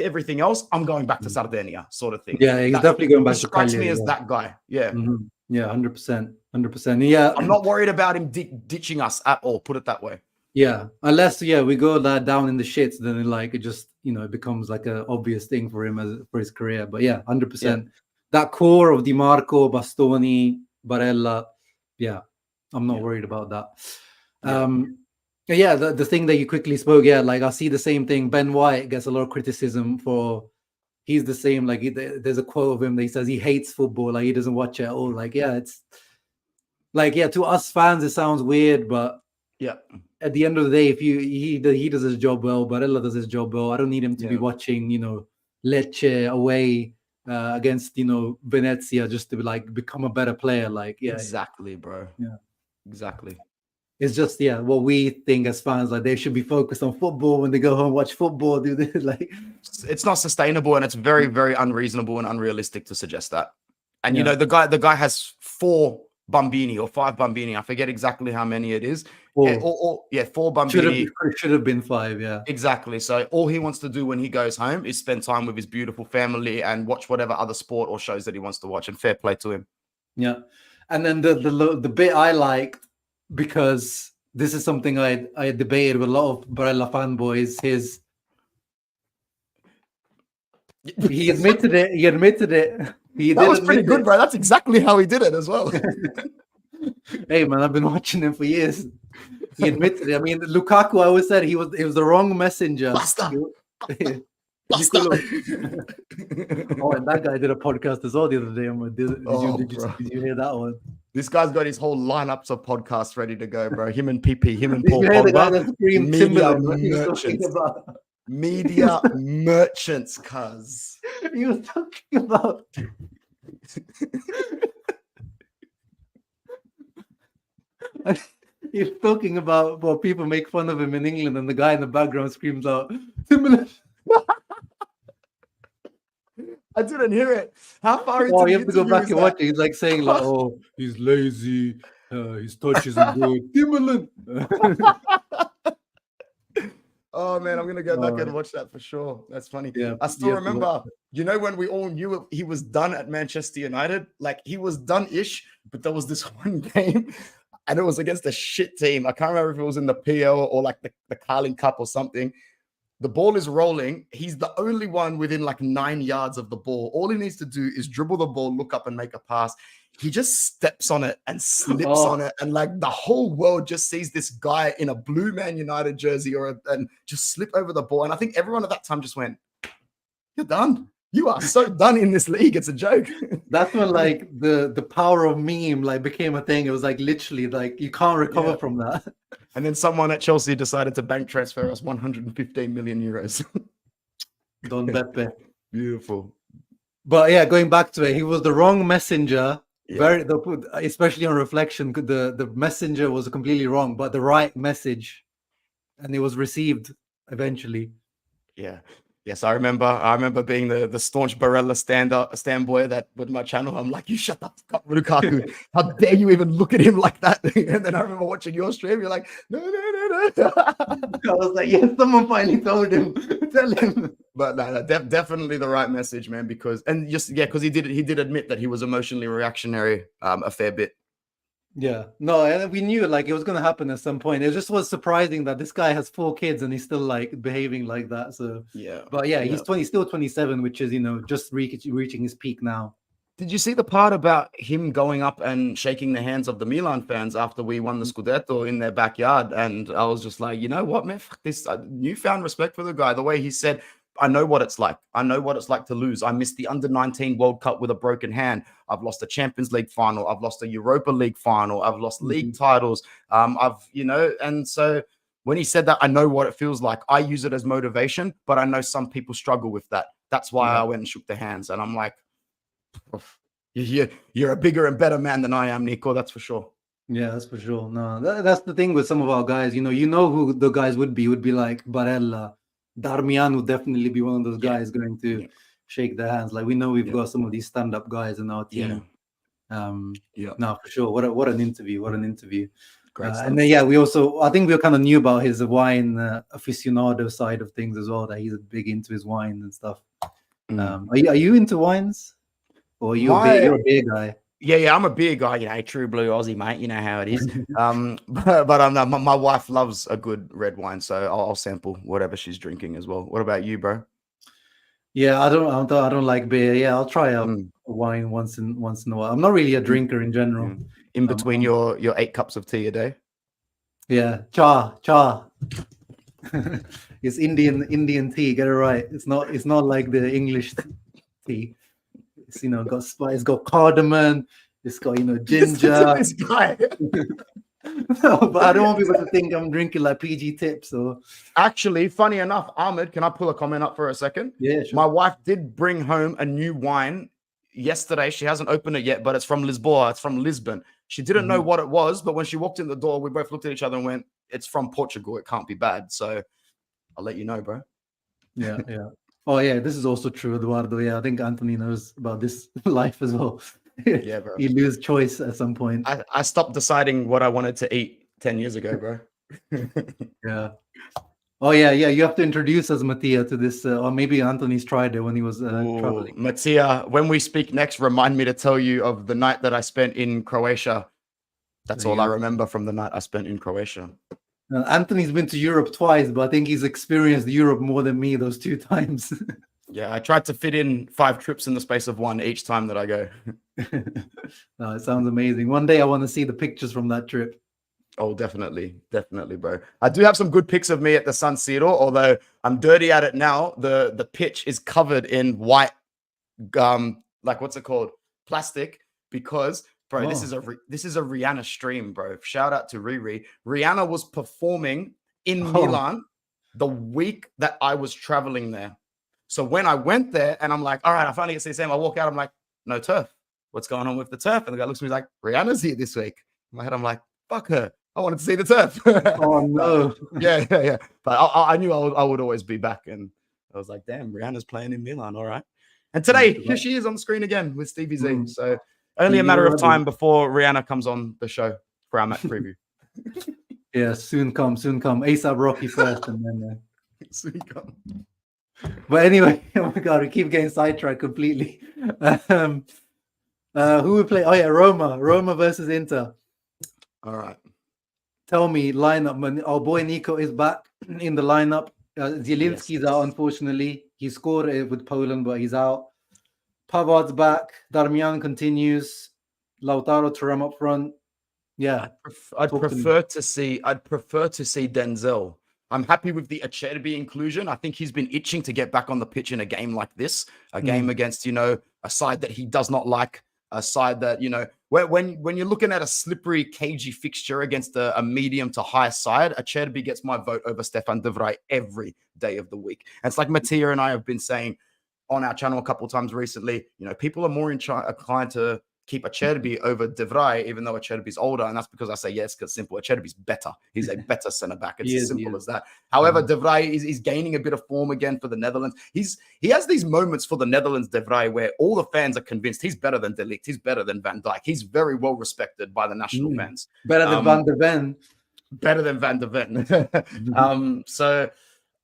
everything else, I'm going back to Sardinia sort of thing. Yeah, he's definitely going back to strikes me as that guy. Yeah. Yeah, 100%. 100%. Yeah. I'm not worried about him ditching us at all, put it that way. Yeah, unless we go down in the shits, then it just it becomes like an obvious thing for him for his career. But yeah, 100%. That core of Di Marco, Bastoni, Barella, I'm not worried about that. The thing that you quickly spoke, I see the same thing. Ben White gets a lot of criticism for. He's the same. There's a quote of him that he says he hates football. He doesn't watch it at all. It's to us fans it sounds weird, but at the end of the day, if he does his job well, Barella does his job well. I don't need him to be watching, Lecce away against, Venezia just to become a better player. Exactly, bro. Yeah, exactly. It's just what we think as fans. They should be focused on football when they go home, watch football, do this. It's not sustainable, and it's very, very unreasonable and unrealistic to suggest that. And the guy has 4 Bambini or 5 Bambini. I forget exactly how many it is. 4 Bambini. Should have been 5, yeah. Exactly. So all he wants to do when he goes home is spend time with his beautiful family and watch whatever other sport or shows that he wants to watch. And fair play to him. Yeah. And then the bit I liked, because this is something I debated with a lot of Barella fanboys, he admitted it. That was pretty good, bro. That's exactly how he did it as well. Hey, man, I've been watching him for years. He admitted it. I mean, Lukaku, I always said he was the wrong messenger. Basta. And that guy did a podcast as well the other day. Did you hear that one? This guy's got his whole lineups of podcasts ready to go, bro. Him and PP, him and Paul Pogba. Media merchants, cuz. He was talking about he's talking about people make fun of him in England, and the guy in the background screams out, Timberland. I didn't hear it. How far into you have to go back and watch it. He's saying he's lazy, his touch isn't good. Timberland. Oh man, I'm gonna go back and watch that for sure. That's funny. Yeah, I still remember, when we all knew he was done at Manchester United. He was done-ish, but there was this one game, and it was against a shit team. I can't remember if it was in the PL or the Carling Cup or something. The ball is rolling. He's the only one within 9 yards of the ball. All he needs to do is dribble the ball, look up and make a pass. He just steps on it and slips on it. And the whole world just sees this guy in a blue Man United jersey and just slip over the ball. And I think everyone at that time just went, you're done. You are so done in this league. It's a joke. That's when the power of meme became a thing. It was literally you can't recover from that. And then someone at Chelsea decided to bank transfer us 115 million euros. Don Beppe. Beautiful. But yeah, going back to it, he was the wrong messenger. Yeah. Especially on reflection, the messenger was completely wrong, but the right message and it was received eventually. Yeah. Yes, I remember being the staunch Barella stand boy that with my channel. I'm like, you shut the fuck up, Lukaku. How dare you even look at him like that? And then I remember watching your stream. You're like, no. I was like, yes, someone finally told him. Tell him. But no, definitely the right message, man. Because because he did admit that he was emotionally reactionary a fair bit. Yeah, no, and we knew like it was gonna happen at some point. It just was surprising that this guy has 4 kids and he's still like behaving like that. So yeah, but yeah, he's still 27, which is just reaching his peak now. Did you see the part about him going up and shaking the hands of the Milan fans after we won the Scudetto in their backyard? And I was just like, you know what, man, fuck this. Newfound respect for the guy. The way he said, I know what it's like. I know what it's like to lose. I missed the under-19 World Cup with a broken hand. I've lost a Champions League final. I've lost a Europa League final. I've lost league titles. And so when he said that, I know what it feels like. I use it as motivation, but I know some people struggle with that. That's why I went and shook their hands. And I'm like, you're a bigger and better man than I am, Nico. That's for sure. Yeah, that's for sure. No, that's the thing with some of our guys. You know who the guys would be like Barella. Darmian would definitely be one of those guys going to shake their hands. Like we know we've got some of these stand-up guys in our team. No, for sure. What an interview! What an interview! Great and then I think we kind of knew about his wine aficionado side of things as well. That he's big into his wine and stuff. Are you into wines? Or you're a beer guy? Yeah, I'm a beer guy. True blue Aussie, mate. You know how it is. but my wife loves a good red wine, so I'll sample whatever she's drinking as well. What about you, bro? Yeah, I don't like beer. Yeah, I'll try a wine once in a while. I'm not really a drinker in general. In between your 8 cups of tea a day. Yeah, cha. It's Indian tea. Get it right. It's not like the English tea. It's got spice. It's got cardamom. It's got ginger. This guy. No, but I don't want people to think I'm drinking like PG tips. Or actually, funny enough, Ahmed, can I pull a comment up for a second? Yeah, sure. My wife did bring home a new wine yesterday. She hasn't opened it yet, but it's from Lisboa. It's from Lisbon. She didn't know what it was, but when she walked in the door, we both looked at each other and went, "It's from Portugal. It can't be bad." So I'll let you know, bro. Yeah. Oh yeah, this is also true, Eduardo. Yeah, I think Anthony knows about this life as well. Yeah, bro. You lose choice at some point. I stopped deciding what I wanted to eat 10 years ago, bro. Yeah. Oh yeah. You have to introduce us, Mattia, to this, or maybe Anthony's tried it when he was traveling. Mattia, when we speak next, remind me to tell you of the night that I spent in Croatia. That's all I remember from the night I spent in Croatia. Anthony's been to Europe twice, but I think he's experienced Europe more than me those 2 times. Yeah, I tried to fit in 5 trips in the space of 1 each time that I go. No, it sounds amazing. One day I want to see the pictures from that trip. Oh, definitely, bro. I do have some good pics of me at the San Siro, although I'm dirty at it now. The pitch is covered in white, like what's it called, plastic, because bro, this is a Rihanna stream, bro. Shout out to Riri. Rihanna was performing in Milan the week that I was traveling there. So when I went there and I'm like, all right, I finally get to see Sam. I walk out, I'm like, no turf. What's going on with the turf? And the guy looks at me like, Rihanna's here this week. In my head, I'm like, fuck her. I wanted to see the turf. Oh no. Yeah. But I knew I would always be back. And I was like, damn, Rihanna's playing in Milan. All right. And today, here she is on the screen again with Stevie Z. So only a matter of time before Rihanna comes on the show for our match preview. Yeah, soon come. ASAP Rocky first and then soon come. But anyway, oh my god, we keep getting sidetracked completely. Who we play? Oh yeah, Roma versus Inter. All right. Tell me lineup. Our boy Nico is back in the lineup. Zielinski's out, unfortunately. He scored with Poland, but he's out. Pavard's back. Darmian continues. Lautaro Thuram up front. Yeah, I'd prefer to see Denzel. I'm happy with the Acerbi inclusion. I think he's been itching to get back on the pitch in a game like this, a game against, a side that he does not like, a side that, when you're looking at a slippery, cagey fixture against a medium to high side, Acerbi gets my vote over Stefan de Vrij every day of the week. And it's like Mattia and I have been saying on our channel a couple of times recently, people are more inclined to keep Acerbi over De Vrij, even though Acerbi's older. And that's because I say yes, because simple. Acerbi's better. He's a better centre back. It's as simple as that. However, De Vrij is gaining a bit of form again for the Netherlands. He has these moments for the Netherlands, De Vrij, where all the fans are convinced he's better than De Ligt. He's better than Van Dijk. He's very well respected by the national fans. Better than Van der Ven. Better than Van der Ven. So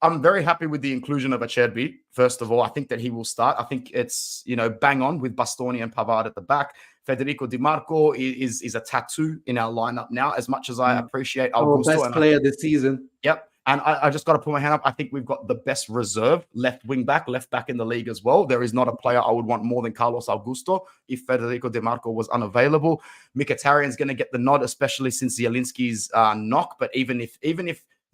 I'm very happy with the inclusion of Acerbi. First of all, I think that he will start. I think it's, bang on with Bastoni and Pavard at the back. Federico Di Marco is a tattoo in our lineup now, as much as I appreciate Augusto. Our best player this season. Yep. And I just got to put my hand up. I think we've got the best reserve left back in the league as well. There is not a player I would want more than Carlos Augusto if Federico Di Marco was unavailable. Mkhitaryan's going to get the nod, especially since Zielinski's knock. But even if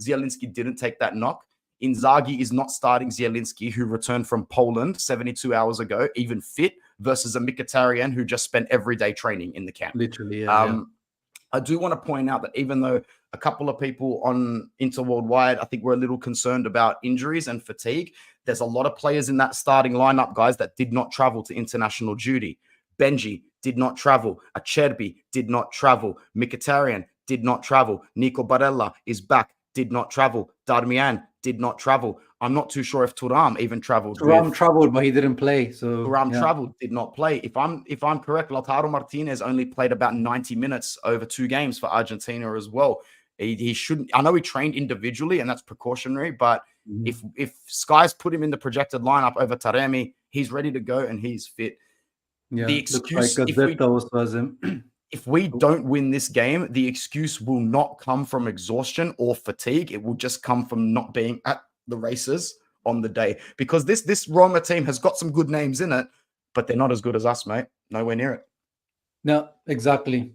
Zielinski didn't take that knock, Inzaghi is not starting Zielinski, who returned from Poland 72 hours ago, even fit, versus a Mkhitaryan who just spent every day training in the camp. Literally, yeah. I do want to point out that even though a couple of people on Inter Worldwide, I think we're a little concerned about injuries and fatigue, there's a lot of players in that starting lineup, guys, that did not travel to international duty. Benji did not travel. Acerbi did not travel. Mkhitaryan did not travel. Nico Barella is back, did not travel. Darmian did not travel. I'm not too sure if Thuram even traveled. Thuram traveled, but he didn't play. So Thuram traveled, did not play. If I'm correct, Lautaro Martinez only played about 90 minutes over 2 games for Argentina as well. He shouldn't. I know he trained individually, and that's precautionary. But if Sky's put him in the projected lineup over Taremi, he's ready to go and he's fit. Yeah, the excuse like if we don't win this game, the excuse will not come from exhaustion or fatigue. It will just come from not being at the races on the day, because this Roma team has got some good names in it, but they're not as good as us, mate. Nowhere near it. No, exactly.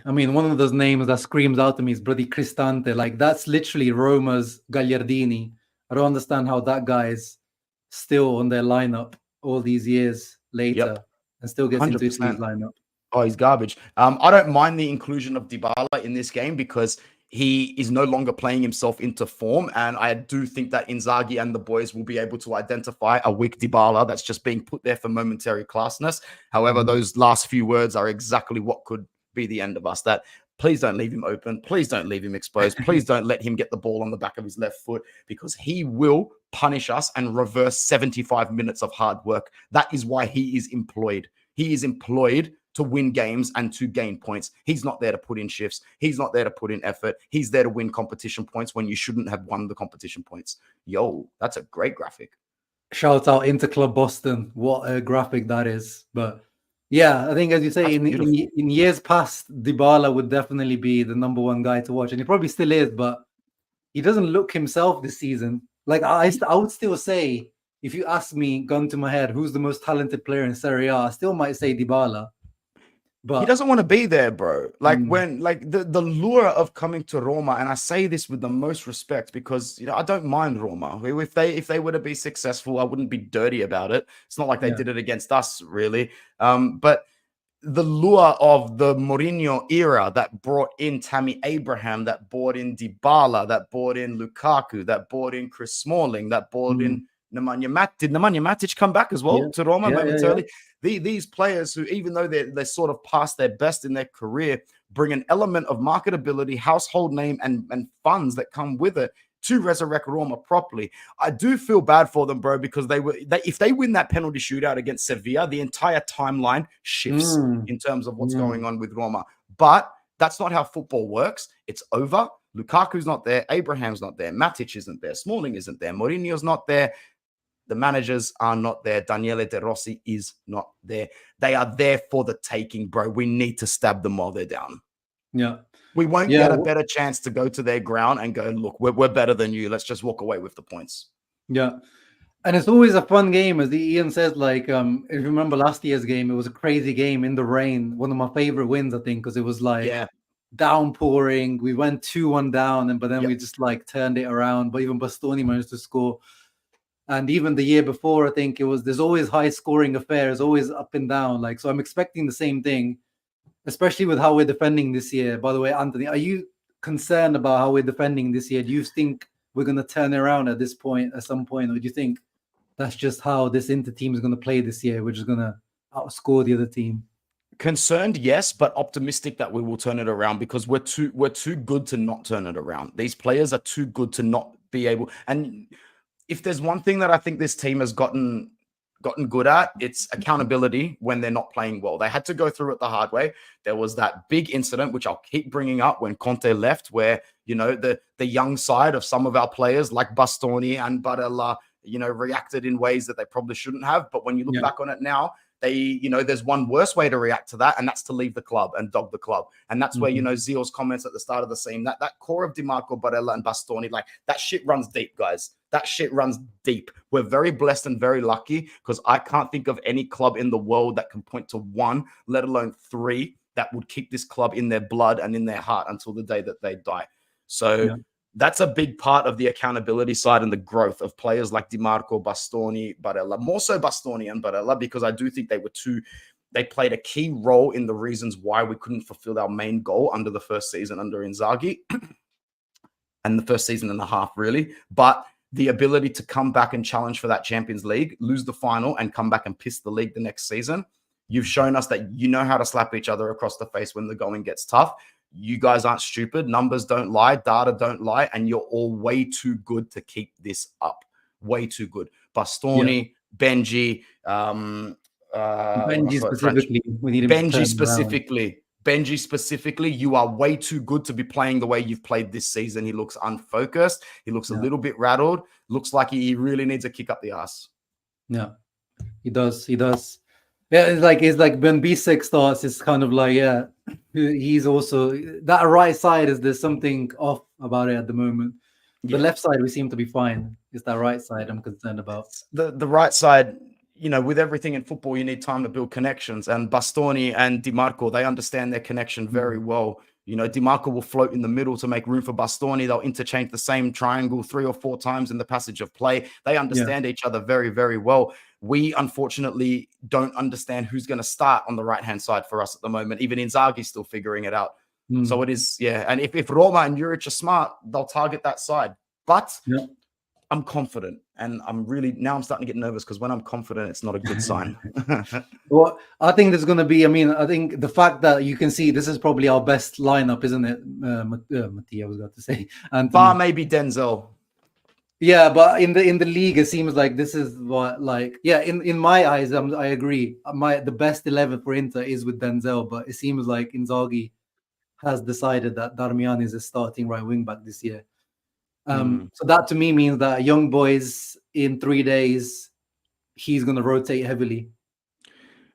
I mean, one of those names that screams out to me is bloody Cristante. Like, that's literally Roma's Gagliardini. I don't understand how that guy is still on their lineup all these years later and still gets 100%. Into Italy's lineup. Oh, he's garbage. I don't mind the inclusion of Dybala in this game because he is no longer playing himself into form. And I do think that Inzaghi and the boys will be able to identify a weak Dybala that's just being put there for momentary classness. However, those last few words are exactly what could be the end of us. That please don't leave him open. Please don't leave him exposed. Please don't let him get the ball on the back of his left foot, because he will punish us and reverse 75 minutes of hard work. That is why he is employed. He is employed to win games and to gain points. He's not there to put in shifts. He's not there to put in effort. He's there to win competition points when you shouldn't have won the competition points. Yo, that's a great graphic. Shout out Interclub Boston. What a graphic that is. But yeah, I think, as you say, in years past, Dybala would definitely be the number one guy to watch. And he probably still is, but he doesn't look himself this season. Like, I would still say, if you ask me, gun to my head, who's the most talented player in Serie A, I still might say Dybala. But he doesn't want to be there, bro. Like when, like the lure of coming to Roma, and I say this with the most respect because I don't mind Roma. If they were to be successful, I wouldn't be dirty about it. It's not like they did it against us, really. But the lure of the Mourinho era that brought in Tammy Abraham, that brought in Dybala, that brought in Lukaku, that brought in Chris Smalling, that brought in Nemanja Matic. Did Nemanja Matic come back as well to Roma momentarily? These players who, even though they're sort of past their best in their career, bring an element of marketability, household name, and funds that come with it to resurrect Roma properly. I do feel bad for them, bro, because if they win that penalty shootout against Sevilla, the entire timeline shifts in terms of what's going on with Roma. But that's not how football works. It's over. Lukaku's not there. Abraham's not there. Matic isn't there. Smalling isn't there. Mourinho's not there. The managers are not there. Daniele De Rossi is not there. They are there for the taking, bro. We need to stab them while they're down. Yeah. We won't get a better chance to go to their ground and go, look, we're better than you. Let's just walk away with the points. Yeah. And it's always a fun game, as Ian says. Like, if you remember last year's game, it was a crazy game in the rain. One of my favorite wins, I think, because it was like downpouring. We went 2-1 down, but then we just like turned it around. But even Bastoni managed to score. And even the year before, I think there's always high scoring affairs, always up and down. Like, so I'm expecting the same thing, especially with how we're defending this year. By the way, Anthony, are you concerned about how we're defending this year? Do you think we're going to turn it around at some point? Or do you think that's just how this Inter team is going to play this year? We're just going to outscore the other team? Concerned, yes, but optimistic that we will turn it around because we're too good to not turn it around. These players are too good to not be able. And if there's one thing that I think this team has gotten good at, it's accountability when they're not playing well. They had to go through it the hard way. There was that big incident, which I'll keep bringing up, when Conte left, where, you know, the young side of some of our players like Bastoni and Barella, you know, reacted in ways that they probably shouldn't have. But when you look back on it now, there's one worse way to react to that, and that's to leave the club and dog the club. And that's where, you know, Zio's comments at the start of the scene, that core of Dimarco, Barella, and Bastoni, like, that shit runs deep, guys. That shit runs deep. We're very blessed and very lucky because I can't think of any club in the world that can point to one, let alone three, that would keep this club in their blood and in their heart until the day that they die. So that's a big part of the accountability side and the growth of players like Dimarco, Bastoni, Barella, more so Bastoni and Barella, because I do think they played a key role in the reasons why we couldn't fulfill our main goal under the first season under Inzaghi and the first season and a half, really. But the ability to come back and challenge for that Champions League, lose the final, and come back and piss the league the next season. You've shown us that you know how to slap each other across the face when the going gets tough. You guys aren't stupid. Numbers don't lie. Data don't lie. And you're all way too good to keep this up. Way too good. Bastoni, Benji, Benji specifically. We need him Benji specifically, you are way too good to be playing the way you've played this season. He looks unfocused. He looks a little bit rattled. Looks like he really needs a kick up the ass. Yeah, he does. Yeah, it's like when B6 starts, it's kind of like, he's also that right side. There's something off about it at the moment. The left side we seem to be fine. It's that right side I'm concerned about. The right side, you know, with everything in football, you need time to build connections. And Bastoni and Dimarco, they understand their connection very well. You know, Dimarco will float in the middle to make room for Bastoni. They'll interchange the same triangle 3 or 4 times in the passage of play. They understand each other very, very well. We, unfortunately, don't understand who's going to start on the right-hand side for us at the moment. Even Inzaghi's still figuring it out. So it is, And if Roma and Juric are smart, they'll target that side. But I'm confident, and I'm starting to get nervous because when I'm confident, it's not a good sign. Well, I think there's going to be, I think the fact that you can see this is probably our best lineup, isn't it? Mattia was about to say. Bar maybe Denzel. Yeah, but in the league, it seems like this is what, like, in my eyes, I agree. The best 11 for Inter is with Denzel, but it seems like Inzaghi has decided that Darmian is a starting right wing back this year. So that to me means that young boys in 3 days, he's going to rotate heavily.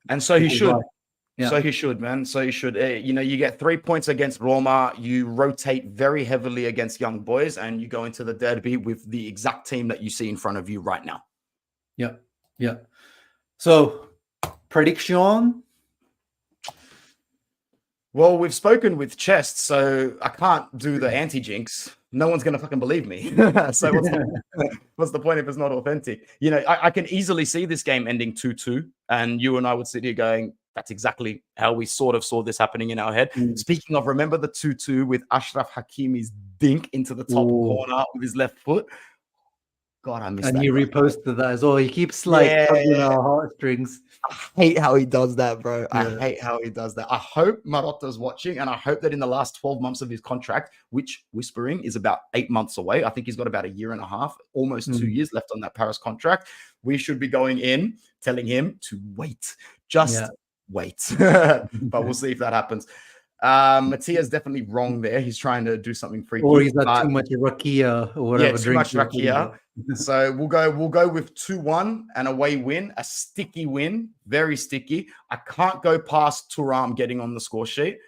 And so he should. So he should, man. So he should. You know, you get 3 points against Roma. You rotate very heavily against young boys, and you go into the derby with the exact team that you see in front of you right now. Yeah. So, prediction? Well, we've spoken with Chest, so I can't do the anti-jinx. No one's going to fucking believe me. So what's the point if it's not authentic? You know, I can easily see this game ending 2-2, and you and I would sit here going, that's exactly how we sort of saw this happening in our head. Speaking of, remember the 2-2 with Ashraf Hakimi's dink into the top corner with his left foot? God, I missed that. And he reposted that as well. He keeps tugging our heartstrings. I hate how he does that, bro. I hate how he does that. I hope Marotta's watching, and I hope that in the last 12 months of his contract, which whispering is about 8 months away, I think he's got about a year and a half, almost 2 years left on that Paris contract. We should be going in, telling him to wait. Just wait. But we'll see if that happens. Mattia's definitely wrong there. He's trying to do something freaky. Or he's got too much rakia or whatever. Yeah, too much rakia. So we'll go with 2-1, an away win, a sticky win, very sticky. I can't go past Thuram getting on the score sheet.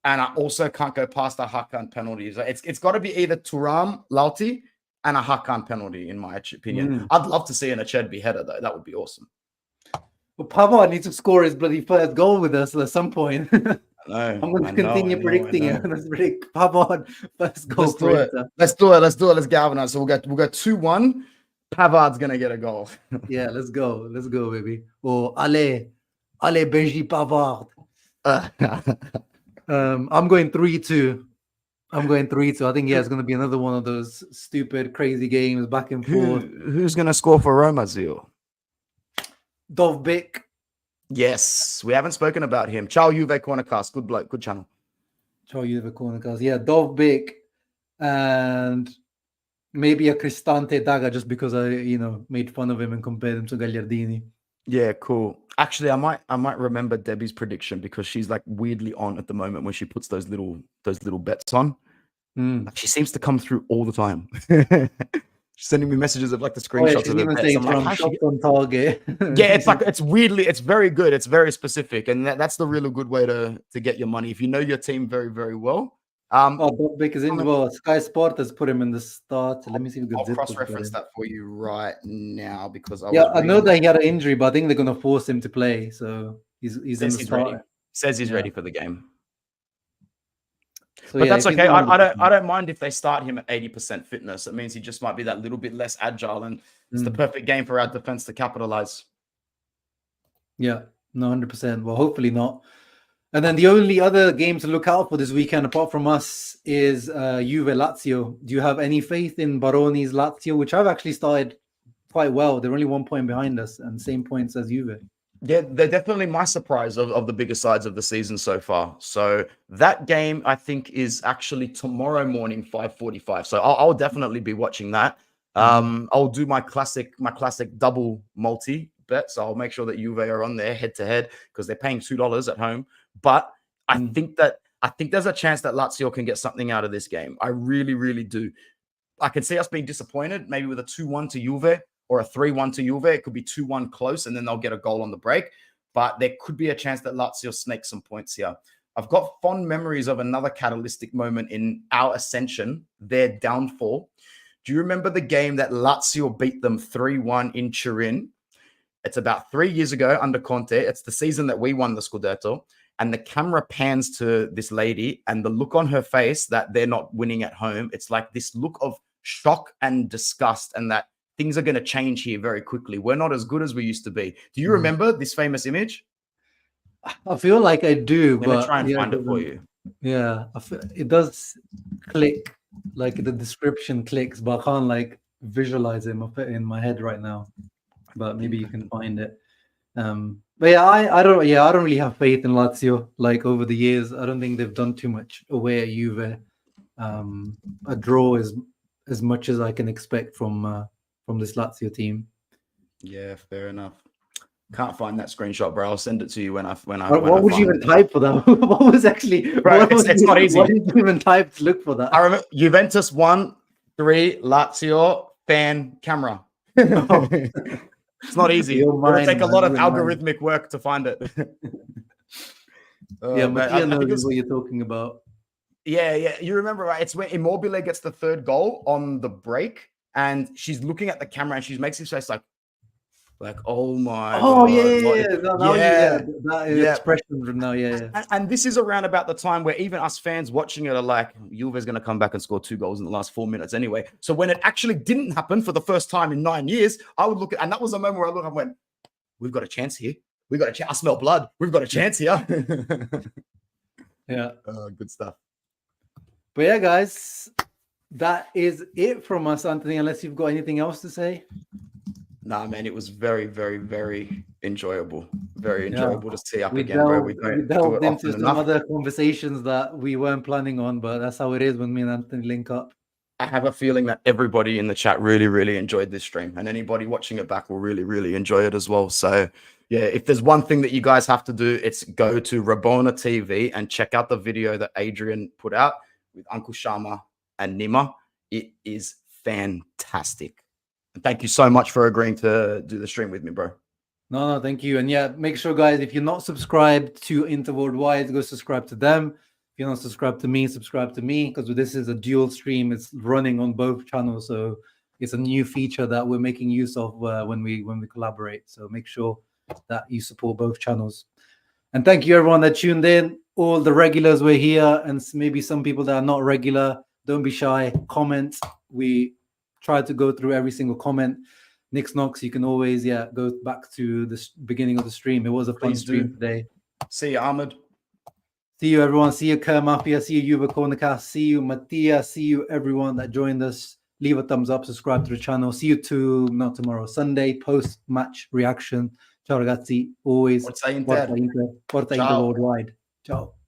And I also can't go past a Hakan penalty. It's got to be either Thuram, Lauti, and a Hakan penalty, in my opinion. I'd love to see an Acerbi header, though. That would be awesome. Well, Pavard needs to score his bloody first goal with us at some point. I'm going to continue predicting it. Let's predict Pavard first goal. Let's do it. Let's galvanize. So we'll go 2-1. Pavard's gonna get a goal. Yeah, let's go, baby. Or allez, Benji Pavard. I'm going 3-2. I think it's going to be another one of those stupid, crazy games back and forth. Who's going to score for Roma, Zio? Dovbik. Yes, we haven't spoken about him. Ciao Juve Cornercast. Good bloke, good channel. Ciao Juve Cornercast. Yeah, Dovbik and maybe a Cristante Daga just because I, made fun of him and compared him to Gagliardini. Yeah, cool. Actually, I might remember Debbie's prediction because she's like weirdly on at the moment when she puts those little bets on. Like, she seems to come through all the time. She's sending me messages of like the screenshots of her bets. I'm like, from shots on target. yeah, it's very good. It's very specific, and that's the really good way to get your money if you know your team very, very well. Dovbik is in. Well, Sky Sport has put him in the start. Let me see if we I'll can cross-reference that for you right now because I know that he had an injury, but I think they're going to force him to play. So he's in the start. Ready. Says he's ready for the game. So but that's okay. I don't mind if they start him at 80% fitness. It means he just might be that little bit less agile, and it's the perfect game for our defense to capitalize. Yeah, no, 100%. Well, hopefully not. And then the only other game to look out for this weekend, apart from us, is Juve Lazio. Do you have any faith in Baroni's Lazio, which I've actually started quite well? They're only 1 point behind us and same points as Juve. Yeah, they're definitely my surprise of the bigger sides of the season so far. So that game, I think, is actually tomorrow morning, 5:45. So I'll definitely be watching that. I'll do my classic double multi bet. So I'll make sure that Juve are on there head to head because they're paying $2 at home. But I think there's a chance that Lazio can get something out of this game. I really, really do. I can see us being disappointed, maybe with a 2-1 to Juve or a 3-1 to Juve. It could be 2-1 close, and then they'll get a goal on the break. But there could be a chance that Lazio snakes some points here. I've got fond memories of another catalytic moment in our ascension, their downfall. Do you remember the game that Lazio beat them 3-1 in Turin? It's about 3 years ago under Conte. It's the season that we won the Scudetto. And the camera pans to this lady, and the look on her face that they're not winning at home, it's like this look of shock and disgust, and that things are going to change here very quickly. We're not as good as we used to be. Do you remember this famous image? I feel like I do, I'm going to try and find it for you. Yeah, it does click, like the description clicks, but I can't like visualize it in my head right now. But maybe you can find it. But yeah, I don't really have faith in Lazio. Like over the years, I don't think they've done too much away at Juve. A draw is as much as I can expect from this Lazio team. Yeah, fair enough. Can't find that screenshot, bro. I'll send it to you when I. What would you even type for that? What was actually? Bro, it's not easy. What did you even type to look for that? I remember Juventus 1-3 Lazio fan camera. It's not easy. It'll take a lot of algorithmic work to find it. Yeah, Mattia knows what you're talking about. Yeah. You remember, right? It's when Immobile gets the third goal on the break, and she's looking at the camera, and she makes his face like, oh my God. That expression from now, And this is around about the time where even us fans watching it are like, Juve's going to come back and score 2 goals in the last 4 minutes anyway. So when it actually didn't happen for the first time in 9 years, I would look at, and that was a moment where I looked and went, we've got a chance here. We've got a chance. I smell blood. We've got a chance here. Yeah. Good stuff. But yeah, guys, that is it from us, Anthony, unless you've got anything else to say. Nah, man, it was very, very, very enjoyable. Very enjoyable to see up again, bro. We delved into some other conversations that we weren't planning on, but that's how it is when me and Anthony link up. I have a feeling that everybody in the chat really, really enjoyed this stream, and anybody watching it back will really, really enjoy it as well. So, yeah, if there's one thing that you guys have to do, it's go to Rabona TV and check out the video that Adrian put out with Uncle Shama and Nima. It is fantastic. And thank you so much for agreeing to do the stream with me, bro. No, thank you. And yeah, make sure, guys, if you're not subscribed to Interworldwide, go subscribe to them. If you're not subscribed to me, subscribe to me, because this is a dual stream. It's running on both channels, so it's a new feature that we're making use of when we collaborate. So make sure that you support both channels. And thank you, everyone that tuned in. All the regulars were here, and maybe some people that are not regular. Don't be shy. Comment. We try to go through every single comment. Nix Knox, you can always go back to the beginning of the stream. It was a fun stream today. See you, Ahmed. See you, everyone. See you, Kerr Mafia. See you, Juve Cornercast. See you, Mattia. See you, everyone that joined us. Leave a thumbs up. Subscribe to the channel. See you not tomorrow, Sunday, post-match reaction. Ciao ragazzi, always Forza Inter. Forza Inter Ciao. Worldwide. Ciao.